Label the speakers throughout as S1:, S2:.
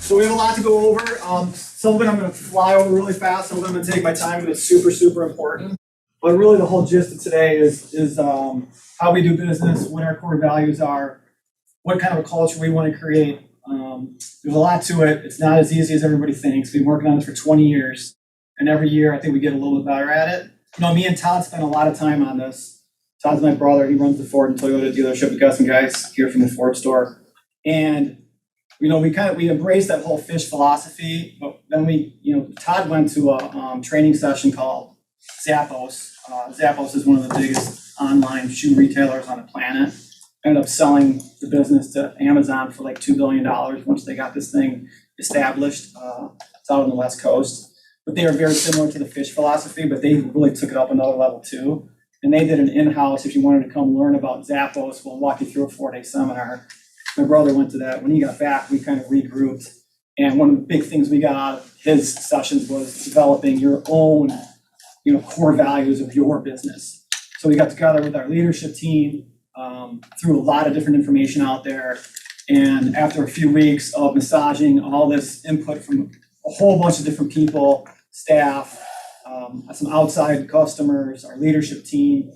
S1: So we have a lot to go over. Some of it I'm going to fly over really fast. Some of it I'm going to take my time because it's super, super important. But really the whole gist of today is how we do business, what our core values are, what kind of a culture we want to create. There's a lot to it. It's not as easy as everybody thinks. We've been working on this for 20 years. And every year I think we get a little bit better at it. You know, me and Todd spent a lot of time on this. Todd's my brother. He runs the Ford and Toyota dealership. We got some guys here from the Ford store. And you know, we embraced that whole fish philosophy, but then Todd went to a training session called Zappos. Zappos is one of the biggest online shoe retailers on the planet. Ended up selling the business to Amazon for like $2 billion once they got this thing established. It's out on the West Coast. But they are very similar to the fish philosophy, but they really took it up another level too. And they did an in-house, if you wanted to come learn about Zappos, we'll walk you through a 4-day seminar. My brother went to that. When he got back, we kind of regrouped. And one of the big things we got out of his sessions was developing your own, core values of your business. So we got together with our leadership team, threw a lot of different information out there. And after a few weeks of massaging all this input from a whole bunch of different people, staff, some outside customers, our leadership team,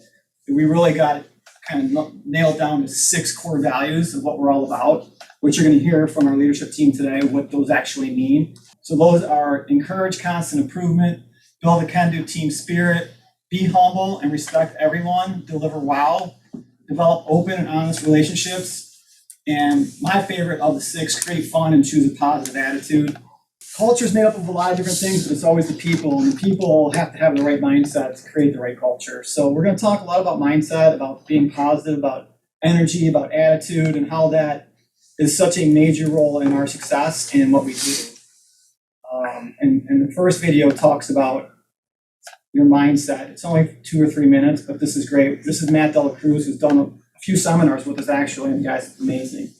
S1: we really got it kind of nailed down to 6 core values of what we're all about, which you're going to hear from our leadership team today, what those actually mean. So those are encourage constant improvement, build a can-do team spirit, be humble and respect everyone, deliver wow, develop open and honest relationships, and my favorite of the 6, create fun and choose a positive attitude. Culture is made up of a lot of different things, but it's always the people, and the people have to have the right mindset to create the right culture. So we're going to talk a lot about mindset, about being positive, about energy, about attitude, and how that is such a major role in our success and what we do. And the first video talks about your mindset. It's only 2 or 3 minutes, but this is great. This is Matt Dela Cruz, who's done a few seminars with us actually, and the guy's amazing.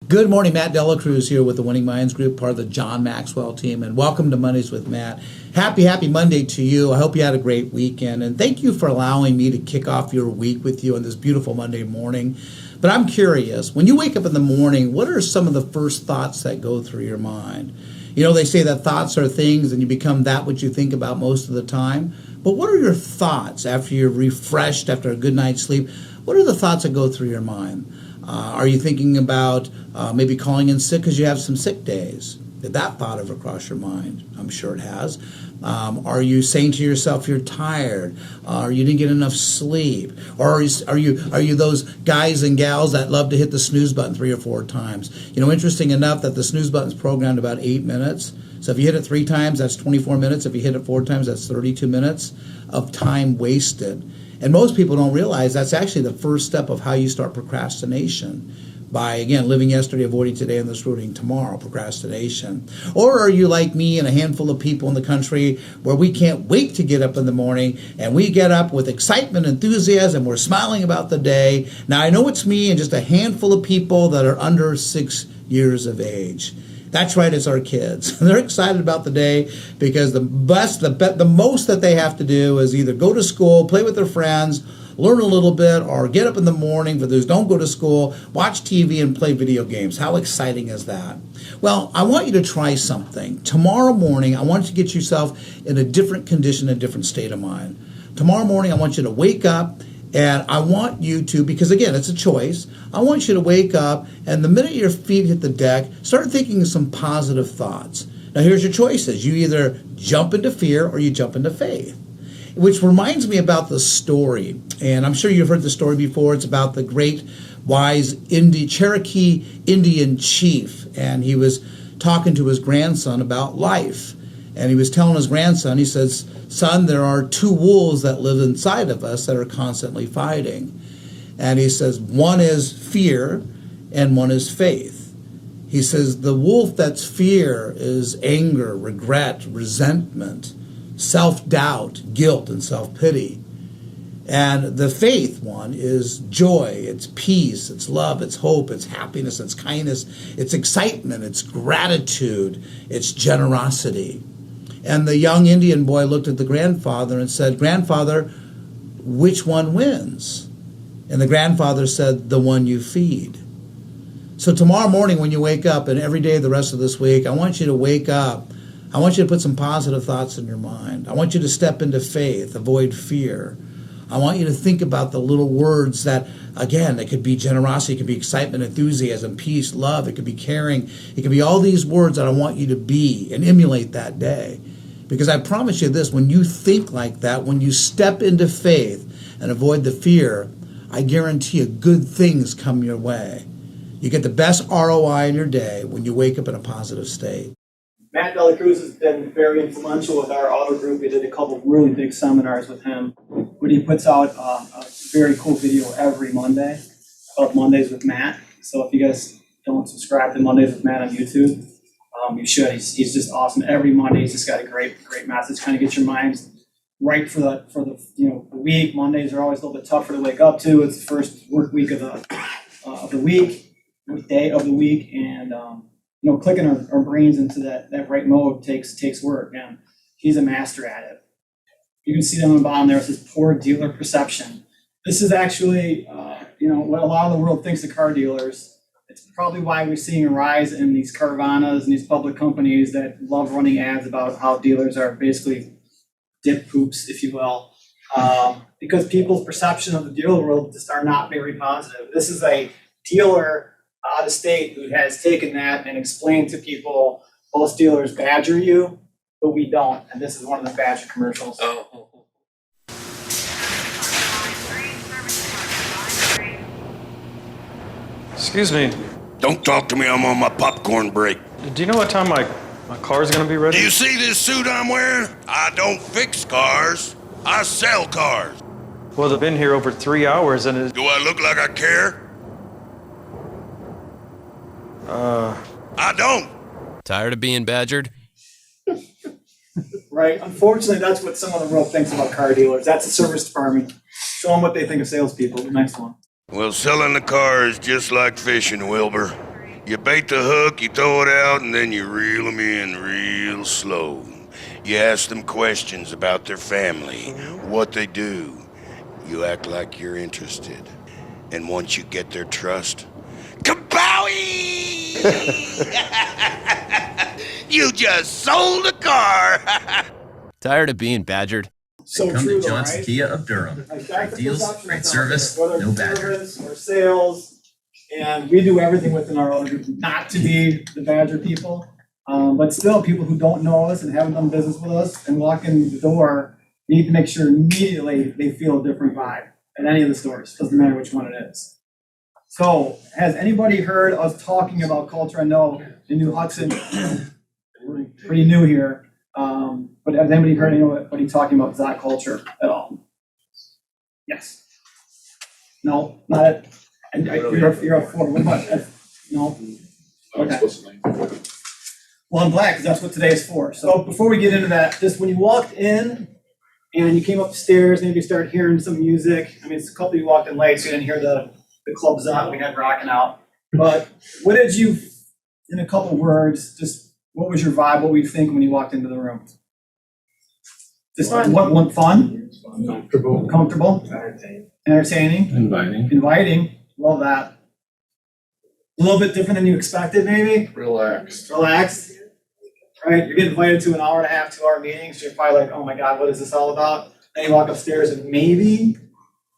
S2: Good morning, Matt Dela Cruz here with the Winning Minds Group, part of the John Maxwell team, and welcome to Mondays with Matt. Happy Monday to you. I hope you had a great weekend, and thank you for allowing me to kick off your week with you on this beautiful Monday morning. But I'm curious, when you wake up in the morning, what are some of the first thoughts that go through your mind? You know, they say that thoughts are things and you become that which you think about most of the time. But what are your thoughts after you're refreshed, after a good night's sleep? What are the thoughts that go through your mind? Are you thinking about maybe calling in sick because you have some sick days? Did that thought ever cross your mind? I'm sure it has. Are you saying to yourself you're tired? Or you didn't get enough sleep? Or are you those guys and gals that love to hit the snooze button 3 or 4 times? You know, interesting enough that the snooze button's programmed about 8 minutes. So if you hit it 3 times, that's 24 minutes. If you hit it 4 times, that's 32 minutes of time wasted. And most people don't realize that's actually the first step of how you start procrastination. By, again, living yesterday, avoiding today, and this rooting tomorrow, procrastination. Or are you like me and a handful of people in the country where we can't wait to get up in the morning and we get up with excitement, enthusiasm, we're smiling about the day. Now, I know it's me and just a handful of people that are under 6 years of age. That's right, it's our kids. They're excited about the day because the most that they have to do is either go to school, play with their friends, learn a little bit, or get up in the morning. For those who don't go to school, watch TV and play video games. How exciting is that? Well, I want you to try something. Tomorrow morning, I want you to get yourself in a different condition, a different state of mind. Tomorrow morning, I want you to wake up, and I want you to, because again, it's a choice, I want you to wake up, and the minute your feet hit the deck, start thinking some positive thoughts. Now, here's your choices. You either jump into fear or you jump into faith. Which reminds me about the story, and I'm sure you've heard the story before. It's about the great, wise Cherokee Indian chief, and he was talking to his grandson about life. And he was telling his grandson, he says, "Son, there are 2 wolves that live inside of us that are constantly fighting." And he says, one is fear and one is faith. He says, the wolf that's fear is anger, regret, resentment, self-doubt, guilt, and self-pity. And the faith one is joy, it's peace, it's love, it's hope, it's happiness, it's kindness, it's excitement, it's gratitude, it's generosity. And the young Indian boy looked at the grandfather and said, "Grandfather, which one wins?" And the grandfather said, "The one you feed." So tomorrow morning when you wake up, and every day the rest of this week, I want you to wake up. I want you to put some positive thoughts in your mind. I want you to step into faith, avoid fear. I want you to think about the little words that, again, it could be generosity, it could be excitement, enthusiasm, peace, love, it could be caring. It could be all these words that I want you to be and emulate that day. Because I promise you this, when you think like that, when you step into faith and avoid the fear, I guarantee you good things come your way. You get the best ROI in your day when you wake up in a positive state.
S1: Matt Dela Cruz has been very influential with our auto group. We did a couple of really big seminars with him, but he puts out a very cool video every Monday called Mondays with Matt. So if you guys don't subscribe to Mondays with Matt on YouTube, you should. He's just awesome. Every Monday, he's just got a great message. Kind of get your minds right for the the week. Mondays are always a little bit tougher to wake up to. It's the first work week of the week, day of the week, and clicking our brains into that right mode takes work, and he's a master at it. You can see down on the bottom there, it says poor dealer perception. This is actually, what a lot of the world thinks of car dealers. It's probably why we're seeing a rise in these Carvanas and these public companies that love running ads about how dealers are basically dip poops, if you will, because people's perception of the dealer world just are not very positive. This is a dealer out of state who has taken that and explained to people, most dealers badger you, but we don't. And this is one of the badger commercials.
S3: Oh. Excuse me,
S4: Don't talk to me, I'm on my popcorn break.
S3: do you know what time my car's gonna be ready?
S4: Do you see this suit I'm wearing? I don't fix cars, I sell cars.
S3: Well, they've been here over 3 hours and
S4: Do I look like I care? I don't.
S5: Tired of being badgered?
S1: Right? Unfortunately, that's what some of the world thinks about car dealers. That's the service department. Show them what they think of salespeople. The next one.
S4: Well, selling the car is just like fishing, Wilbur. You bait the hook, you throw it out, and then you reel them in real slow. You ask them questions about their family, what they do. You act like you're interested. And once you get their trust, kabowie! You just sold a car!
S5: Tired of being badgered?
S1: So
S6: Come
S1: true,
S6: to
S1: though,
S6: Johnson
S1: right?
S6: Kia of Durham.
S1: Like,
S6: Great
S1: that's the
S6: deals,
S1: perception
S6: great
S1: that's out
S6: service,
S1: there, whether
S6: no
S1: it's
S6: badger.
S1: service or sales, and we do everything within our auto group not to be the badger people. But still, people who don't know us and haven't done business with us and walk in the door need to make sure immediately they feel a different vibe at any of the stores. Doesn't matter which one it is. So, has anybody heard us talking about culture? I know in New Hudson, we're pretty new here. But has anybody heard anybody talking about Szott culture at all? Yes. No, not it. And you're up for it. What about no? Okay. Well, I'm glad because that's what today is for. So before we get into that, just when you walked in and you came up the stairs, maybe you started hearing some music. I mean, it's a couple of you walked in late, so you didn't hear the club Szott we had rocking out. But what did you, in a couple words, just what was your vibe? What were you thinking when you walked into the room? Just what fun? Comfortable? Entertaining? Inviting. Love that. A little bit different than you expected, maybe?
S7: Relaxed.
S1: Relaxed. Right? You're getting invited to an hour and a half, 2 hour meetings. You're probably like, oh my God, what is this all about? Then you walk upstairs and maybe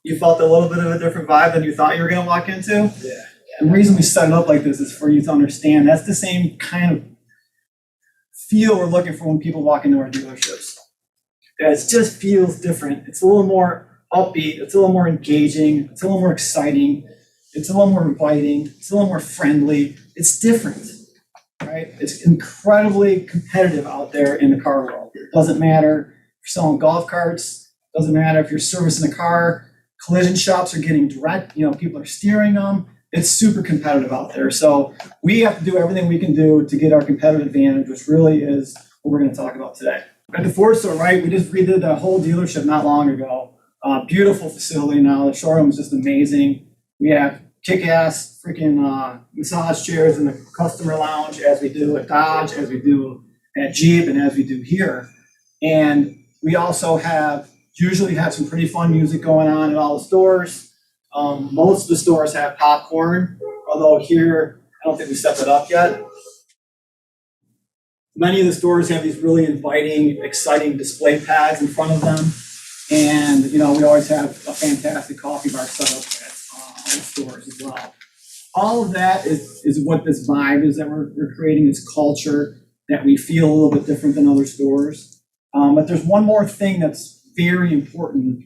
S1: you felt a little bit of a different vibe than you thought you were going to walk into.
S7: Yeah.
S1: The reason we set it up like this is for you to understand that's the same kind of feel we're looking for when people walk into our dealerships. It just feels different. It's a little more upbeat. It's a little more engaging. It's a little more exciting. It's a little more inviting. It's a little more friendly. It's different, right? It's incredibly competitive out there in the car world. It doesn't matter if you're selling golf carts. It doesn't matter if you're servicing a car. Collision shops are getting direct. People are steering them. It's super competitive out there. So we have to do everything we can do to get our competitive advantage, which really is what we're going to talk about today. At the Ford store, right, we just redid the whole dealership not long ago. Beautiful facility now. The showroom is just amazing. We have kick-ass freaking massage chairs in the customer lounge, as we do at Dodge, as we do at Jeep, and as we do here. And we also usually have some pretty fun music going on at all the stores. Most of the stores have popcorn, although here I don't think we set that up yet. Many of the stores have these really inviting, exciting display pads in front of them. And, we always have a fantastic coffee bar set up at all the stores as well. All of that is what this vibe is that we're creating, this culture that we feel a little bit different than other stores. But there's one more thing that's very important,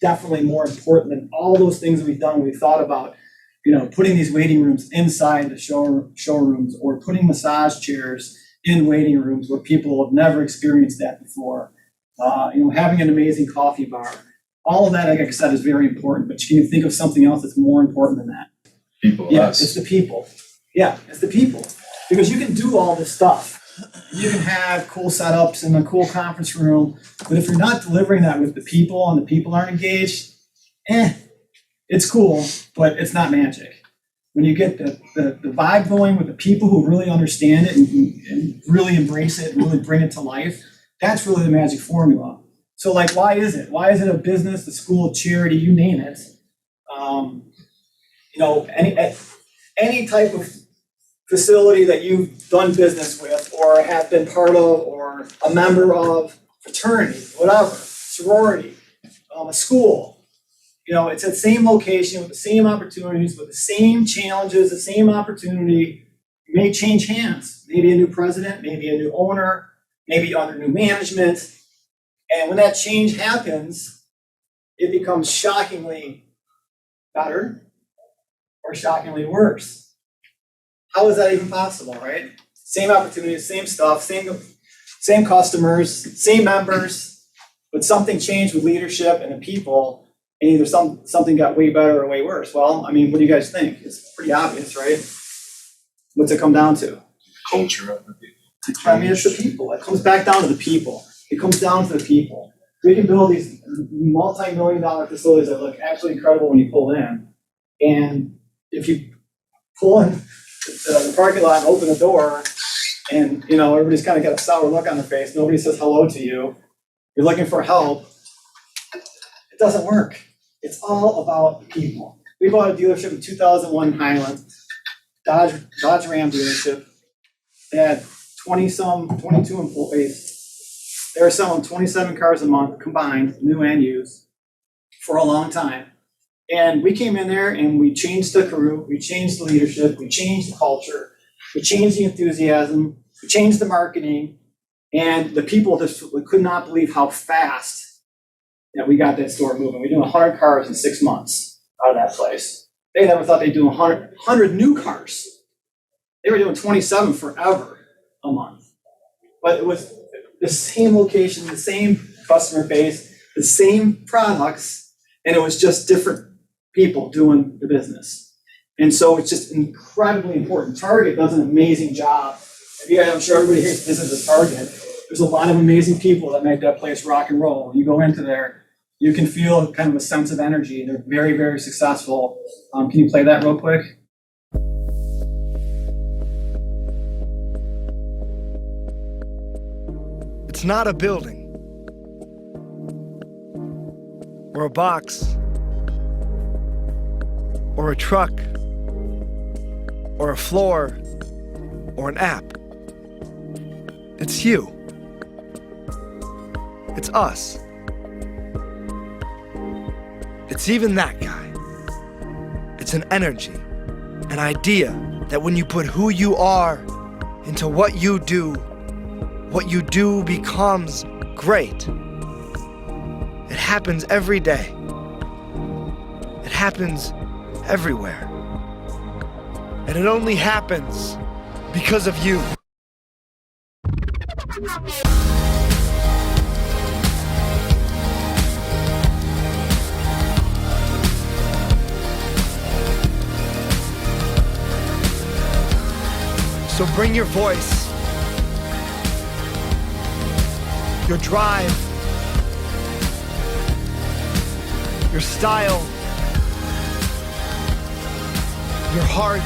S1: definitely more important than all those things that we've done. We've thought about, putting these waiting rooms inside the showrooms, or putting massage chairs in waiting rooms where people have never experienced that before. Having an amazing coffee bar. All of that, like I said, is very important, but can you think of something else that's more important than that?
S6: People,
S1: Yeah,
S6: us.
S1: it's the people. Yeah, it's the people. Because you can do all this stuff. You can have cool setups in a cool conference room, but if you're not delivering that with the people and the people aren't engaged, it's cool, but it's not magic. When you get the vibe going with the people who really understand it and really embrace it and really bring it to life, that's really the magic formula. So why is it? Why is it a business, a school, a charity, you name it? Any type of facility that you've done business with or have been part of or a member of, fraternity, whatever, sorority, a school, it's at the same location with the same opportunities, with the same challenges, the same opportunity. You may change hands, maybe a new president, maybe a new owner, maybe under new management. And when that change happens, it becomes shockingly better or shockingly worse. How is that even possible, right? Same opportunities, same stuff, same customers, same members, but something changed with leadership and the people, and either something got way better or way worse. Well, what do you guys think? It's pretty obvious, right? What's it come down to?
S6: Culture of the people.
S1: It's the people. It comes back down to the people. It comes down to the people. We can build these multi-million-dollar facilities that look absolutely incredible when you pull in. And if you pull in the parking lot and open the door, and everybody's kind of got a sour look on their face, nobody says hello to you, you're looking for help, it doesn't work. It's all about people. We bought a dealership in 2001 Highland, Dodge Ram dealership. They had 22 employees. They were selling 27 cars a month combined, new and used, for a long time. And we came in there and we changed the crew, we changed the leadership, we changed the culture, we changed the enthusiasm, we changed the marketing, and the people just could not believe how fast that we got that store moving. We did 100 cars in 6 months out of that place. They never thought they'd do 100 new cars. They were doing 27 forever a month. But it was the same location, the same customer base, the same products, and it was just different people doing the business. And so it's just incredibly important. Target does an amazing job. I'm sure everybody here visits Target. There's a lot of amazing people that make that place rock and roll. You go into there, you can feel kind of a sense of energy. They're very, very successful. Can you play that real quick?
S7: It's not a building or a box or a truck or a floor or an app. It's you. It's us. It's even that guy. It's an energy, an idea that when you put who you are into what you do becomes great. It happens every day. It happens everywhere. And it only happens because of you. So bring your voice, your drive, your style, your heart,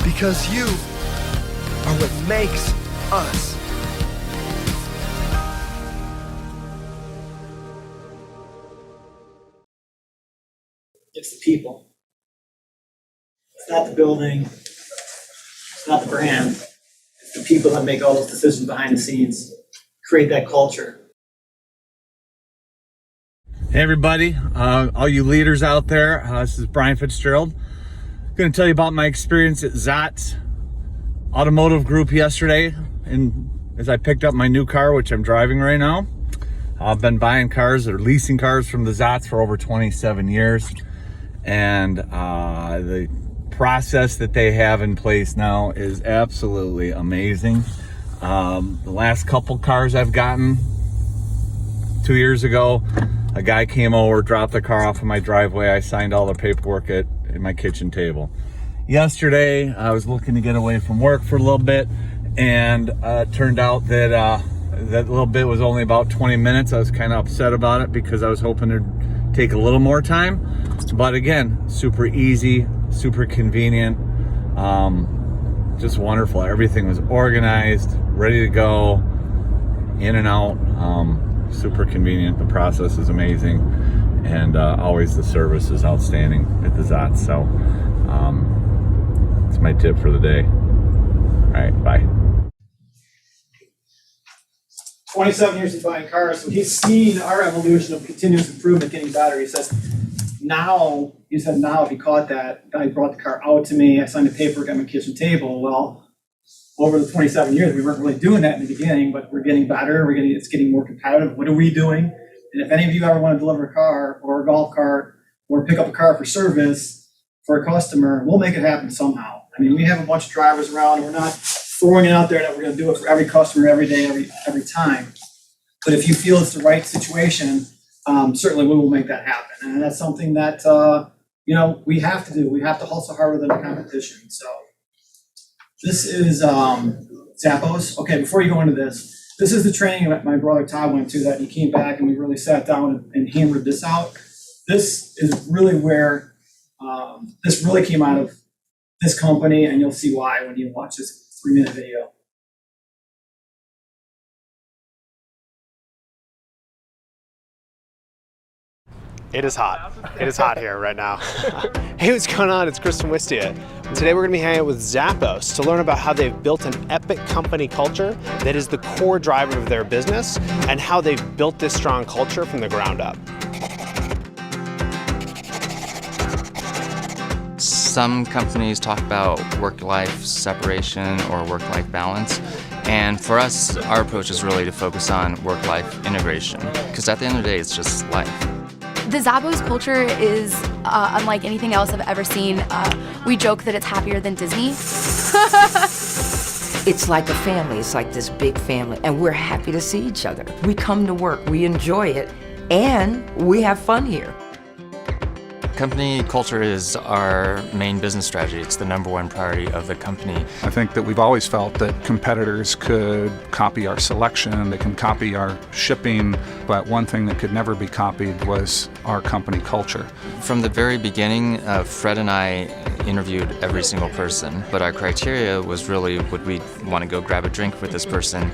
S7: because you are what makes us.
S1: It's the people. It's not the building, it's not the brand, it's the people that make all those decisions behind the scenes, create that culture.
S6: Hey everybody, all you leaders out there, this is Brian Fitzgerald. Going to tell you about my experience at Szott Automotive Group yesterday, and as I picked up my new car, which I'm driving right now. I've been buying cars or leasing cars from the Zotts for over 27 years, and the process that they have in place now is absolutely amazing. The last couple cars I've gotten, 2 years ago, a guy came over, dropped the car off in my driveway. I signed all the paperwork at my kitchen table. Yesterday, I was looking to get away from work for a little bit, and it turned out that that little bit was only about 20 minutes. I was kind of upset about it because I was hoping to take a little more time. But again, super easy, super convenient, just wonderful. Everything was organized, ready to go, in and out. Super convenient. The process is amazing, and always the service is outstanding at the Zott. So that's my tip for the day. All right, bye.
S1: 27 years of buying cars, so he's seen our evolution of continuous improvement, getting better. He said now if he caught that, guy brought the car out to me, I signed the paperwork on my kitchen table. Well, over the 27 years, we weren't really doing that in the beginning, but we're getting better. It's getting more competitive. What are we doing? And if any of you ever want to deliver a car or a golf cart or pick up a car for service for a customer, we'll make it happen somehow. I mean, we have a bunch of drivers around, and we're not throwing it out there that we're going to do it for every customer every day, every time. But if you feel it's the right situation, certainly we will make that happen. And that's something that, we have to do. We have to hustle harder than the competition. So this is Zappos. Okay, before you go into this is the training that my brother Todd went to, that he came back and we really sat down and hammered this out. This is really where this really came out of this company, and you'll see why when you watch this 3-minute video.
S8: It is hot. It is hot here right now. Hey, what's going on? It's Kristen Wistia. Today we're going to be hanging out with Zappos to learn about how they've built an epic company culture that is the core driver of their business, and how they've built this strong culture from the ground up.
S9: Some companies talk about work-life separation or work-life balance. And for us, our approach is really to focus on work-life integration, because at the end of the day, it's just life.
S10: The Zappos culture is unlike anything else I've ever seen. We joke that it's happier than Disney.
S11: It's like a family. It's like this big family, and we're happy to see each other. We come to work, we enjoy it, and we have fun here.
S9: Company culture is our main business strategy. It's the #1 priority of the company.
S12: I think that we've always felt that competitors could copy our selection, they can copy our shipping, but one thing that could never be copied was our company culture.
S9: From the very beginning, Fred and I interviewed every single person, but our criteria was really, would we want to go grab a drink with this person,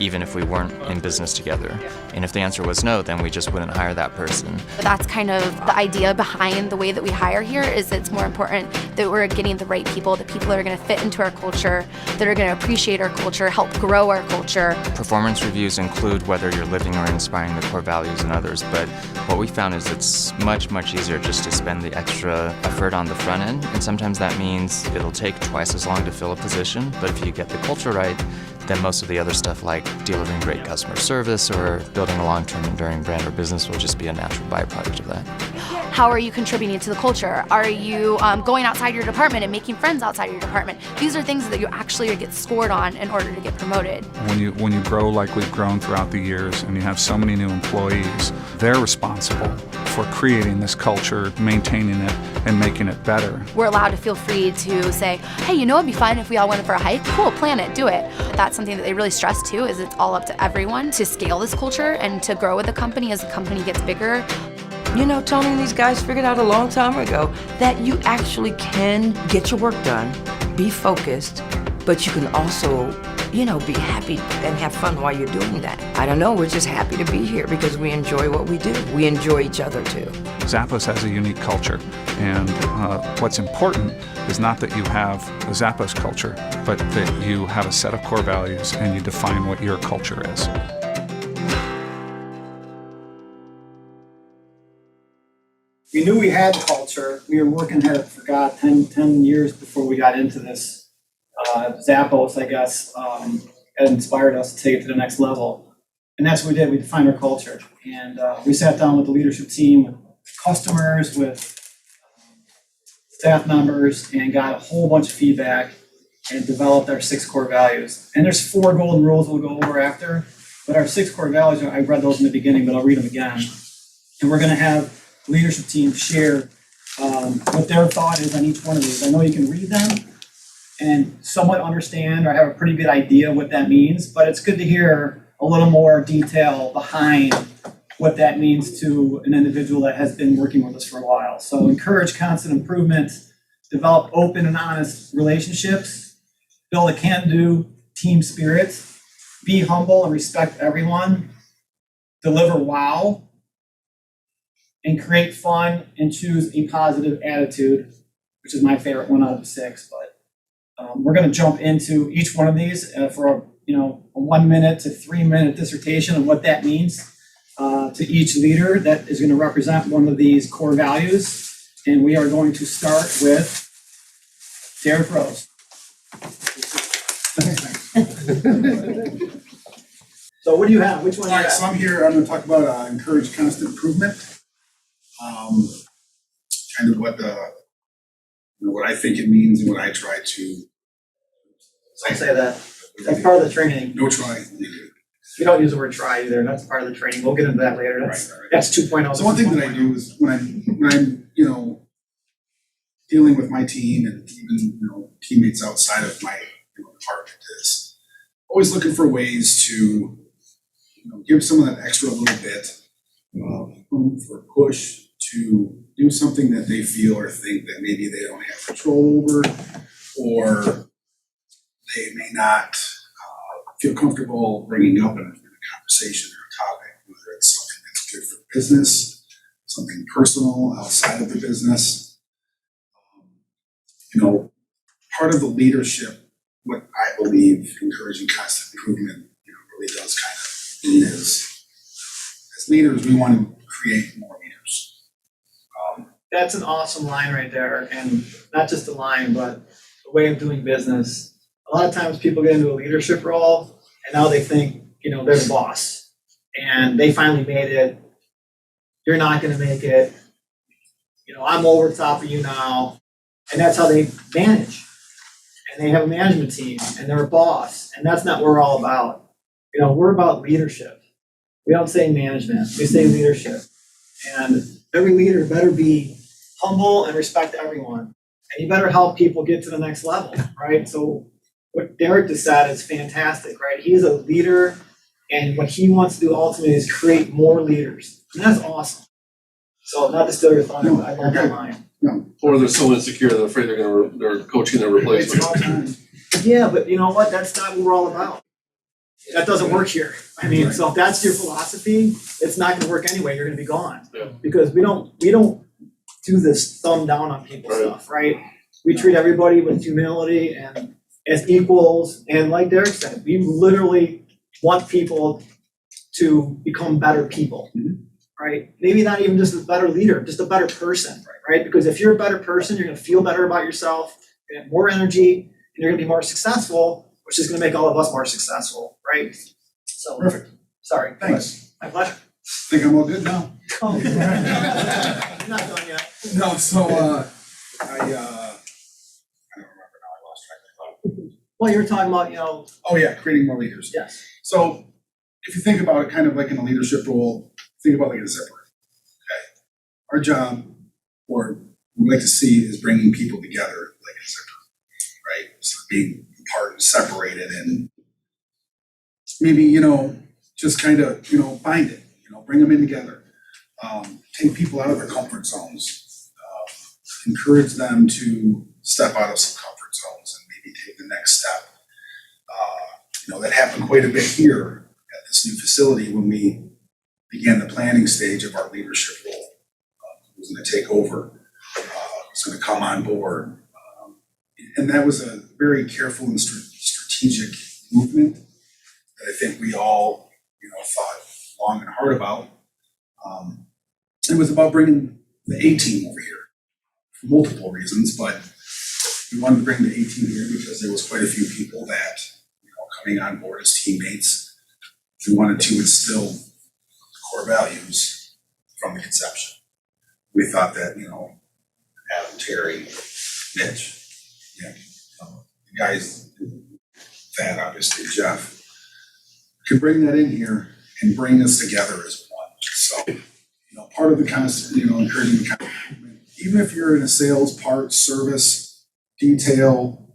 S9: even if we weren't in business together? And if the answer was no, then we just wouldn't hire that person.
S10: That's kind of the idea behind the way that we hire here, is it's more important that we're getting the right people, the people that are going to fit into our culture, that are going to appreciate our culture, help grow our culture.
S9: Performance reviews include whether you're living or inspiring the core values in others, but what we found is it's much, much easier just to spend the extra effort on the front end, and sometimes that means it'll take twice as long to fill a position, but if you get the culture right, then most of the other stuff like delivering great customer service or building a long-term enduring brand or business will just be a natural byproduct of that.
S10: How are you contributing to the culture? Are you going outside your department and making friends outside your department? These are things that you actually get scored on in order to get promoted.
S12: When you grow like we've grown throughout the years, and you have so many new employees, they're responsible for creating this culture, maintaining it, and making it better.
S10: We're allowed to feel free to say, hey, it'd be fun if we all went for a hike. Cool, plan it, do it. That's something that they really stress too, is it's all up to everyone to scale this culture and to grow with the company as the company gets bigger.
S11: Tony and these guys figured out a long time ago that you actually can get your work done, be focused, but you can also, be happy and have fun while you're doing that. I don't know, we're just happy to be here because we enjoy what we do. We enjoy each other too.
S12: Zappos has a unique culture, and what's important is not that you have a Zappos culture, but that you have a set of core values and you define what your culture is.
S1: We knew we had culture. We were working at it for 10 years before we got into this. Zappos, I guess, had inspired us to take it to the next level. And that's what we did. We defined our culture. And we sat down with the leadership team, with customers, with staff members, and got a whole bunch of feedback and developed our 6 core values. And there's 4 golden rules we'll go over after. But our 6 core values, I read those in the beginning, but I'll read them again. And we're going to have leadership team share what their thought is on each one of these. I know you can read them and somewhat understand or have a pretty good idea what that means, but it's good to hear a little more detail behind what that means to an individual that has been working with us for a while. So encourage constant improvement, develop open and honest relationships, build a can-do team spirit, be humble and respect everyone, deliver wow, and create fun and choose a positive attitude, which is my favorite one out of the 6. But we're going to jump into each one of these for a 1 minute to 3 minute dissertation of what that means to each leader that is going to represent one of these core values. And we are going to start with Derek Rose. So what do you have? Which one?
S13: All right, so I'm going to talk about encourage constant improvement. Kind of what I think it means and what I try to.
S1: Don't say that. That's part of the training.
S13: No try.
S1: We don't use the word try either. That's part of the training. We'll get into that later. That's 2.0.
S13: So one thing that I do is when I'm dealing with my team and even teammates outside of my department is always looking for ways to give someone that extra little bit room for push to do something that they feel or think that maybe they don't have control over, or they may not feel comfortable bringing up in a conversation or a topic, whether it's something that's good for business, something personal outside of the business. Part of the leadership, what I believe encouraging constant improvement really does kind of mean is, as leaders, we want to create more leaders.
S1: That's an awesome line right there, and not just a line, but a way of doing business. A lot of times people get into a leadership role, and now they think, they're the boss, and they finally made it. You're not going to make it. I'm over top of you now, and that's how they manage. And they have a management team, and they're a boss, and that's not what we're all about. We're about leadership. We don't say management, we say leadership. And every leader better be humble and respect everyone. And you better help people get to the next level, right? So what Derek just said is fantastic, right? He's a leader, and what he wants to do ultimately is create more leaders. And that's awesome. So not to steal your thunder, but I love that line.
S14: Or they're so insecure they're afraid they're coaching their replacement.
S1: Yeah, but you know what? That's not what we're all about. That doesn't work here. I mean, so if that's your philosophy, it's not going to work anyway. You're going to be gone because we don't do this thumb down on people stuff, right? We treat everybody with humility and as equals. And like Derek said, we literally want people to become better people, right? Maybe not even just a better leader, just a better person, right? Because if you're a better person, you're going to feel better about yourself, you're going to have more energy, and you're going to be more successful, which is going to make all of us more successful, right? So
S13: perfect.
S1: Sorry.
S13: Thanks.
S1: My pleasure.
S13: I think I'm all good now.
S1: Oh, you're not done yet.
S13: No, so I don't remember now. I lost track of thought.
S1: Well, you were talking about,
S13: Oh yeah, creating more leaders.
S1: Yes.
S13: So if you think about it kind of like in a leadership role, think about like a zipper. Okay. Our job, or we like to see, is bringing people together like a zipper, right? So being apart and separated, and maybe, just kind of, bind it, bring them in together. Take people out of their comfort zones, encourage them to step out of some comfort zones and maybe take the next step That happened quite a bit here at this new facility when we began the planning stage of our leadership role. Who was going to take over, who's going to come on board. And that was a very careful and strategic movement that I think we all, thought long and hard about. It was about bringing the A team over here for multiple reasons, but we wanted to bring the A team here because there was quite a few people that, coming on board as teammates, we wanted to instill core values from the conception. We thought that, Adam, Terry, Mitch, the guys, Thad, obviously, Jeff, could bring that in here and bring us together as one. So, part of the constant, encouraging the kind of, even if you're in a sales, parts, service, detail,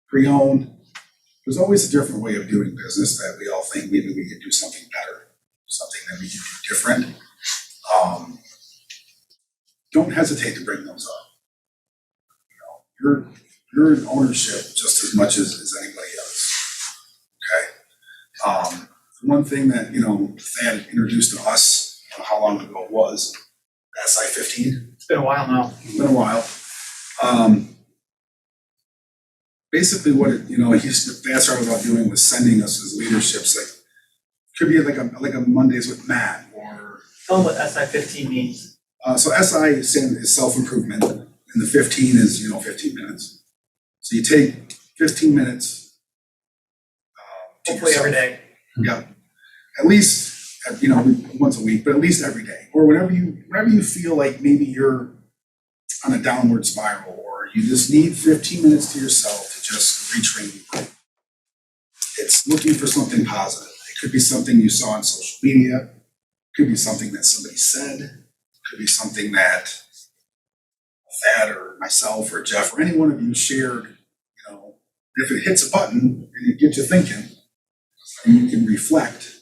S13: pre-owned, there's always a different way of doing business that we all think maybe we could do something better, something that we could do different. Don't hesitate to bring those up. You're in ownership just as much as anybody else. Okay. One thing that Thad introduced to us, how long ago it was, SI-15.
S1: It's been a while now.
S13: It's been a while. Basically, what Thad started about doing was sending us as leaderships, could be like a Mondays with Matt, or
S1: Tell them what SI-15 means.
S13: So SI is self-improvement, and the 15 is 15 minutes. So you take 15 minutes.
S1: Hopefully every day.
S13: Yeah, at least once a week, but at least every day, or whenever you feel like maybe you're on a downward spiral, or you just need 15 minutes to yourself to just retrain your brain. It's looking for something positive. It could be something you saw on social media. It could be something that somebody said. It could be something that Thad or myself or Jeff or any one of you shared. If it hits a button and it gets you thinking, and you can reflect,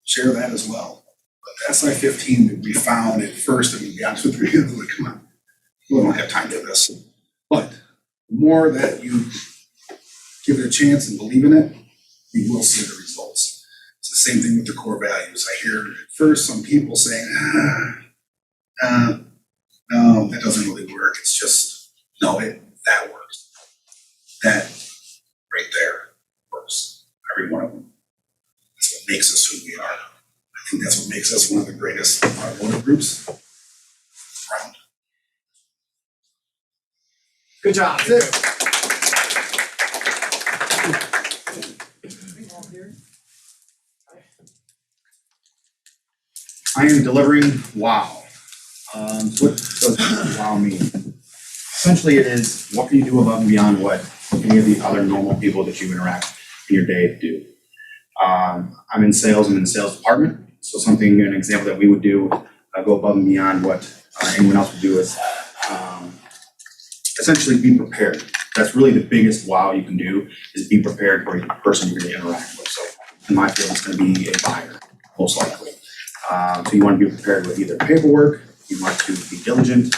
S13: share that as well. But the SI-15 that we found at first, to be honest with you, like, come on, we don't have time for this. But the more that you give it a chance and believe in it, you will see the results. It's the same thing with the core values. I hear at first some people saying, no, that doesn't really work. It's just, no, that works. That right there works. Every one of them. That's what makes us who we are. I think that's what makes us one of the greatest automotive groups around.
S1: Good job. That's it.
S15: I am delivering wow. What does wow mean? Essentially, it is what can you do above and beyond what any of the other normal people that you interact in your day do. I'm in sales. I'm in the sales department. So an example that we would do, go above and beyond what anyone else would do is essentially be prepared. That's really the biggest wow you can do, is be prepared for the person you're going to interact with. So in my field, it's going to be a buyer, most likely. So you want to be prepared with either paperwork, you want to be diligent,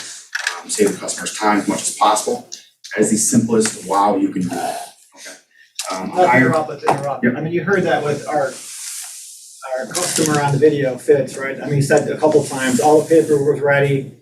S15: save the customer's time as much as possible. That is the simplest wow you can do. Okay.
S1: Interrupt.
S15: Yep.
S1: I mean, you heard that with our customer on the video, Fitz, right? I mean, he said a couple times, all the paperwork was ready.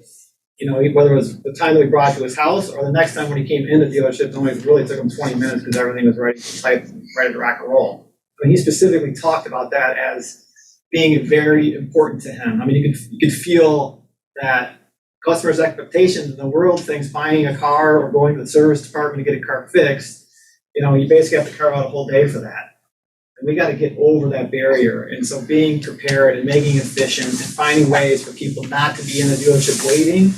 S1: Whether it was the time that we brought to his house or the next time when he came in the dealership, it only really took him 20 minutes because everything was ready to type, ready to rock and roll. I mean, he specifically talked about that as being very important to him. I mean, you could feel that customers' expectations in the world thinks buying a car or going to the service department to get a car fixed, you basically have to carve out a whole day for that. And we got to get over that barrier. And so being prepared and making it efficient and finding ways for people not to be in the dealership waiting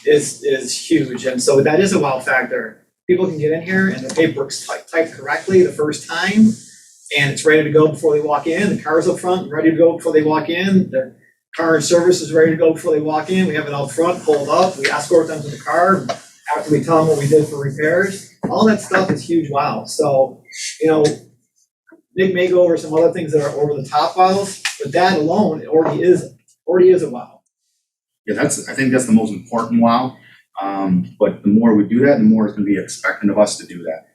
S1: is huge. And so that is a wow factor. People can get in here and the paperwork's typed correctly the first time, and it's ready to go before they walk in. The car's up front, ready to go before they walk in. Their car and service is ready to go before they walk in. We have it out front, pulled up. We escort them to the car after we tell them what we did for repairs. All that stuff is huge wow. So, Nick may go over some other things that are over the top wows, but that alone already is a wow.
S15: Yeah, I think that's the most important wow. But the more we do that, the more it's going to be expected of us to do that.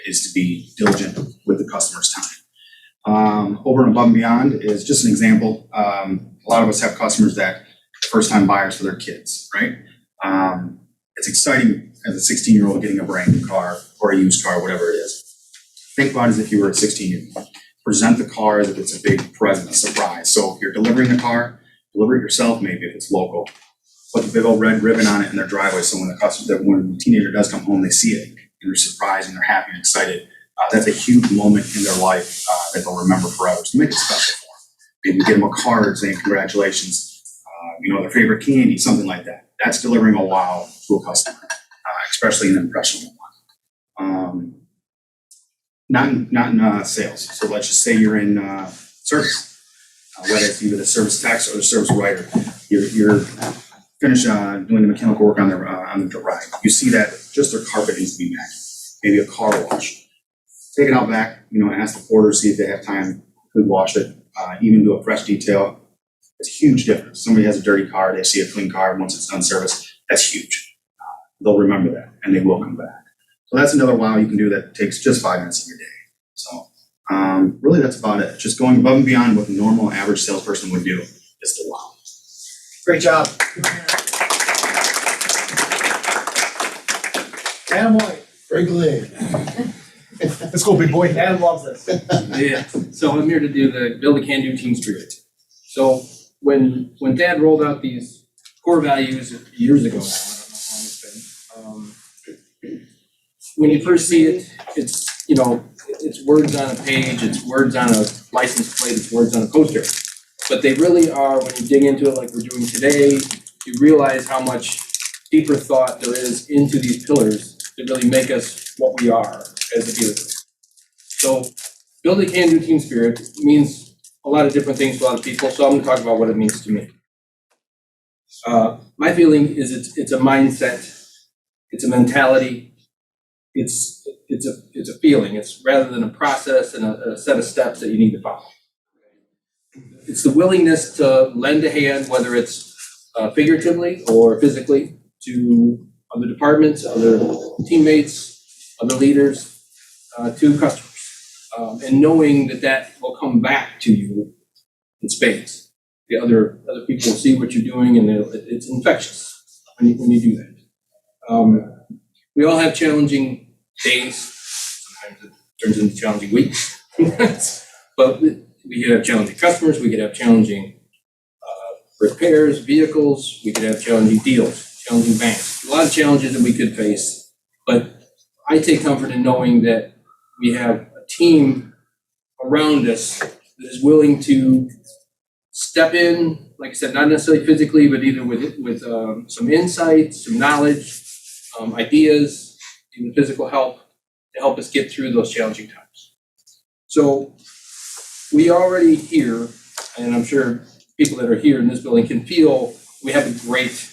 S15: is to be diligent with the customer's time. Over and above and beyond is just an example. A lot of us have customers that first-time buyers for their kids, right? It's exciting as a 16-year-old getting a brand new car or a used car, whatever it is. Think about it as if you were a 16-year-old. Present the car as if it's a big present, a surprise. So if you're delivering the car, deliver it yourself, maybe if it's local. Put the big old red ribbon on it in their driveway, so when the teenager does come home, they see it and they're surprised and they're happy and excited. That's a huge moment in their life that they'll remember forever. So make it special for them. Maybe get them a card saying congratulations, their favorite candy, something like that. That's delivering a wow to a customer, especially an impressionable one. Not in sales. So let's just say you're in service, whether it's either the service techs or the service writer. You're finished doing the mechanical work on the ride. You see that just their carpet needs to be maxed, maybe a car wash. Take it out back, ask the porter, see if they have time to wash it, even do a fresh detail. It's a huge difference. Somebody has a dirty car, they see a clean car once it's done service. That's huge. They'll remember that and they will come back. So that's another wow you can do that takes just 5 minutes of your day. So really that's about it. Just going above and beyond what a normal average salesperson would do is the wow.
S1: Great job. Adam White.
S16: Very good. Let's go, big boy.
S1: Adam loves this.
S17: Yeah, so I'm here to do the build a can-do team spirit. So when Dad rolled out these core values years ago now, I don't know how long it's been. When you first see it, it's words on a page, it's words on a license plate, it's words on a poster. But they really are, when you dig into it like we're doing today, you realize how much deeper thought there is into these pillars that really make us what we are as a dealer. So build a can-do team spirit means a lot of different things to a lot of people, so I'm going to talk about what it means to me. My feeling is it's a mindset, it's a mentality, it's a feeling. It's rather than a process and a set of steps that you need to follow. It's the willingness to lend a hand, whether it's figuratively or physically, to other departments, other teammates, other leaders, to customers. And knowing that will come back to you in spades. The other people will see what you're doing, and it's infectious when you do that. We all have challenging days. Sometimes it turns into challenging weeks. But we could have challenging customers. We could have challenging repairs, vehicles. We could have challenging deals, challenging banks. A lot of challenges that we could face. But I take comfort in knowing that we have a team around us that is willing to step in, like I said, not necessarily physically, but either with some insight, some knowledge, ideas, even physical help to help us get through those challenging times. So we already here, and I'm sure people that are here in this building can feel we have a great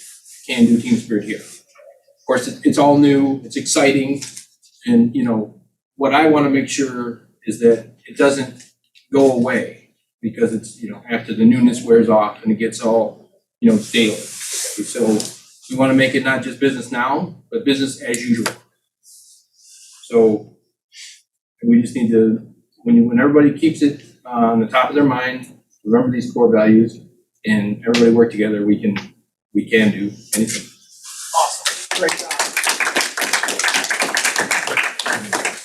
S17: can-do team spirit here. Of course, it's all new, it's exciting, and what I want to make sure is that it doesn't go away because it's, after the newness wears off and it gets all, daily. Okay? So we want to make it not just business now, but business as usual. So we just need to, when everybody keeps it on the top of their mind, remember these core values, and everybody work together, we can do anything.
S1: Awesome. Great job.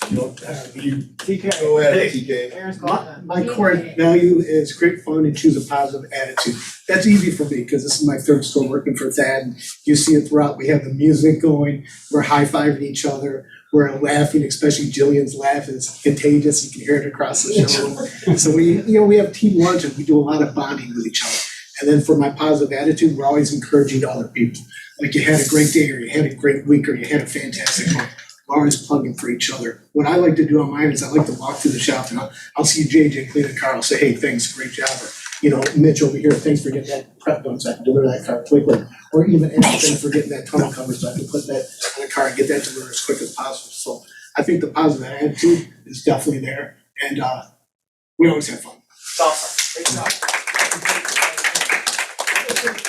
S1: TK.
S16: Go ahead, TK.
S18: My core value is create fun and choose a positive attitude. That's easy for me because this is my third store working for Thad. You see it throughout. We have the music going. We're high-fiving each other. We're laughing, especially Jillian's laugh is contagious. You can hear it across the showroom. So we have team lunch and we do a lot of bonding with each other. And then for my positive attitude, we're always encouraging other people. Like you had a great day or you had a great week or you had a fantastic month. We're always plugging for each other. What I like to do on mine is I like to walk through the shop and I'll see JJ clean a car. I'll say, hey, thanks, great job. Or, Mitch over here, thanks for getting that prep done so I can deliver that car quickly. Or even thanks for getting that tunnel covered so I can put that on the car and get that delivered as quick as possible. So I think the positive attitude is definitely there. And we always have fun.
S1: It's awesome. Great job.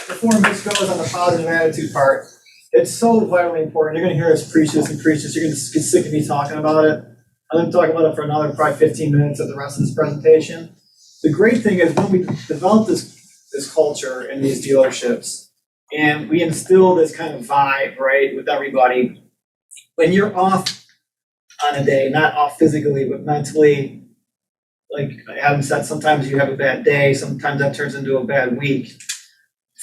S1: Before Mitch goes on the positive attitude part, it's so vitally important. You're going to hear us preach this and preach this. You're going to get sick of me talking about it. I'm gonna talk about it for another probably 15 minutes of the rest of this presentation. The great thing is when we develop this culture in these dealerships and we instill this kind of vibe, right, with everybody, when you're off on a day, not off physically, but mentally, like Adam said, sometimes you have a bad day, sometimes that turns into a bad week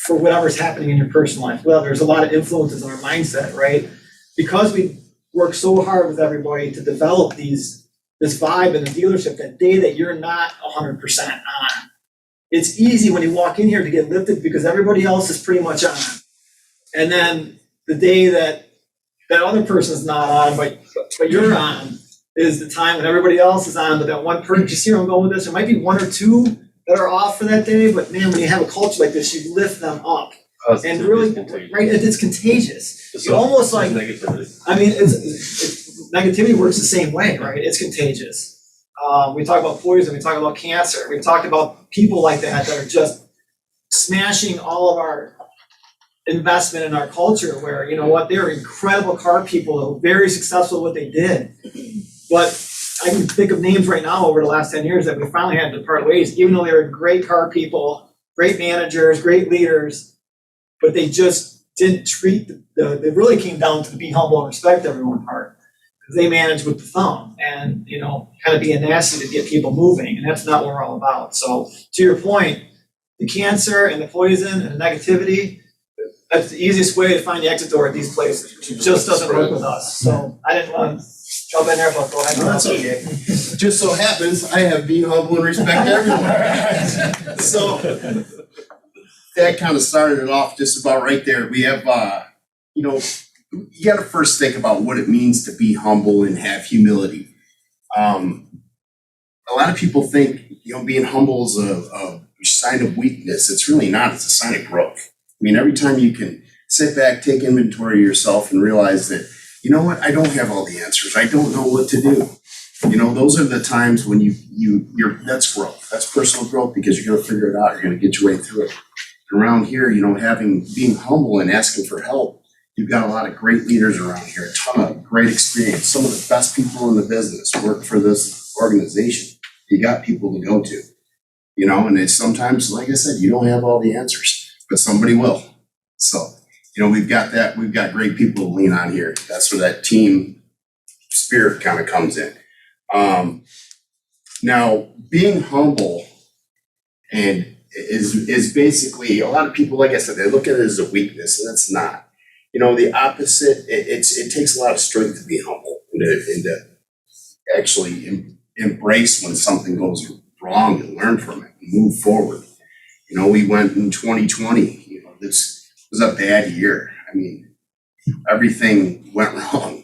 S1: for whatever's happening in your personal life. Well, there's a lot of influences on our mindset, right? Because we work so hard with everybody to develop this vibe in the dealership, that day that you're not 100% on, it's easy when you walk in here to get lifted because everybody else is pretty much on. And then the day that other person's not on, but you're on, is the time when everybody else is on, but that one person, you see where I'm going with this? There might be one or two that are off for that day, but man, when you have a culture like this, you lift them up. And really, right, it's contagious. You almost like,
S14: negativity.
S1: I mean, negativity works the same way, right? It's contagious. We talk about poison, we talk about cancer, we talk about people like that are just smashing all of our investment in our culture where, you know what, they're incredible car people who are very successful at what they did. But I can think of names right now over the last 10 years that we finally had to part ways, even though they were great car people, great managers, great leaders, but they just didn't treat they really came down to be humble and respect everyone part. Because they managed with the thumb and, you know, kind of being nasty to get people moving. And that's not what we're all about. So to your point, the cancer and the poison and the negativity, that's the easiest way to find the exit door at these places. It just doesn't work with us. So I didn't want to jump in there, but go ahead.
S16: No, that's okay. Just so happens I have being humble and respect everyone. So that kind of started it off just about right there. We have, you know, you got to first think about what it means to be humble and have humility. A lot of people think, you know, being humble is a sign of weakness. It's really not. It's a sign of growth. I mean, every time you can sit back, take inventory of yourself and realize that, you know what, I don't have all the answers. I don't know what to do. You know, those are the times when you're that's growth. That's personal growth because you're going to figure it out. You're going to get your way through it. Around here, you know, being humble and asking for help, you've got a lot of great leaders around here, a ton of great experience. Some of the best people in the business work for this organization. You got people to go to, you know, and it's sometimes, like I said, you don't have all the answers, but somebody will. So, you know, we've got great people to lean on here. That's where that team spirit kind of comes in. Now, being humble and is basically, a lot of people, like I said, they look at it as a weakness, and it's not. You know, the opposite, it takes a lot of strength to be humble and to actually embrace when something goes wrong and learn from it and move forward. You know, we went in 2020, you know, this was a bad year. I mean, everything went wrong.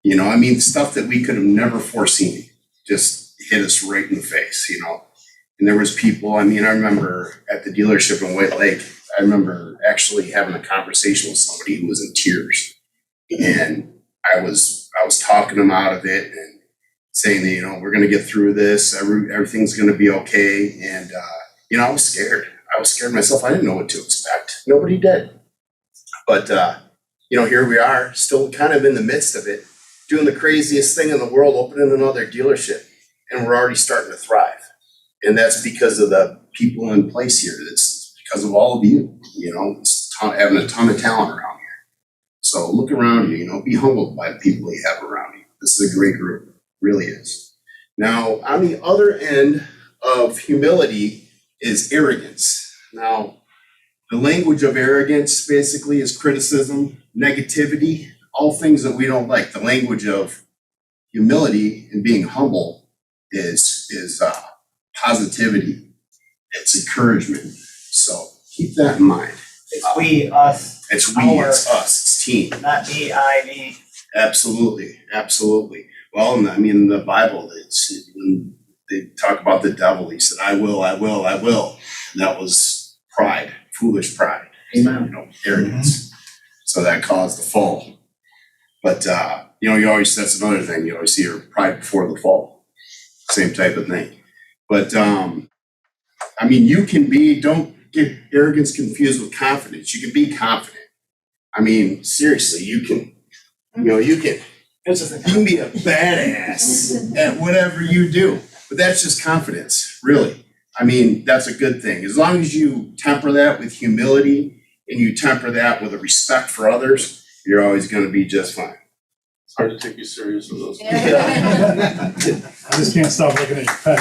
S16: You know, I mean, stuff that we could have never foreseen just hit us right in the face, you know. And there was people, I mean, I remember at the dealership in White Lake, I remember actually having a conversation with somebody who was in tears. And I was talking them out of it and saying that, you know, we're going to get through this. Everything's going to be okay. And, you know, I was scared. I was scared myself. I didn't know what to expect. Nobody did. But, you know, here we are, still kind of in the midst of it, doing the craziest thing in the world, opening another dealership. And we're already starting to thrive. And that's because of the people in place here. It's because of all of you, you know, having a ton of talent around here. So look around you, you know, be humbled by the people you have around you. This is a great group, really is. Now, on the other end of humility is arrogance. Now, the language of arrogance basically is criticism, negativity, all things that we don't like. The language of humility and being humble is positivity. It's encouragement. So keep that in mind.
S1: It's we, us.
S16: It's we, it's us, it's team.
S1: Not me, I, me.
S16: Absolutely, absolutely. Well, I mean, in the Bible, when they talk about the devil, he said, I will. And that was pride, foolish pride.
S1: Amen.
S16: You know, arrogance. So that caused the fall. But, you know, that's another thing. You always see your pride before the fall. Same type of thing. But, I mean, don't get arrogance confused with confidence. You can be confident. I mean, seriously, you can
S1: It's just
S16: You can be a badass at whatever you do, but that's just confidence, really. I mean, that's a good thing. As long as you temper that with humility and you temper that with a respect for others, you're always going to be just fine.
S14: It's hard to take you serious with those.
S13: I just can't stop looking at your pet.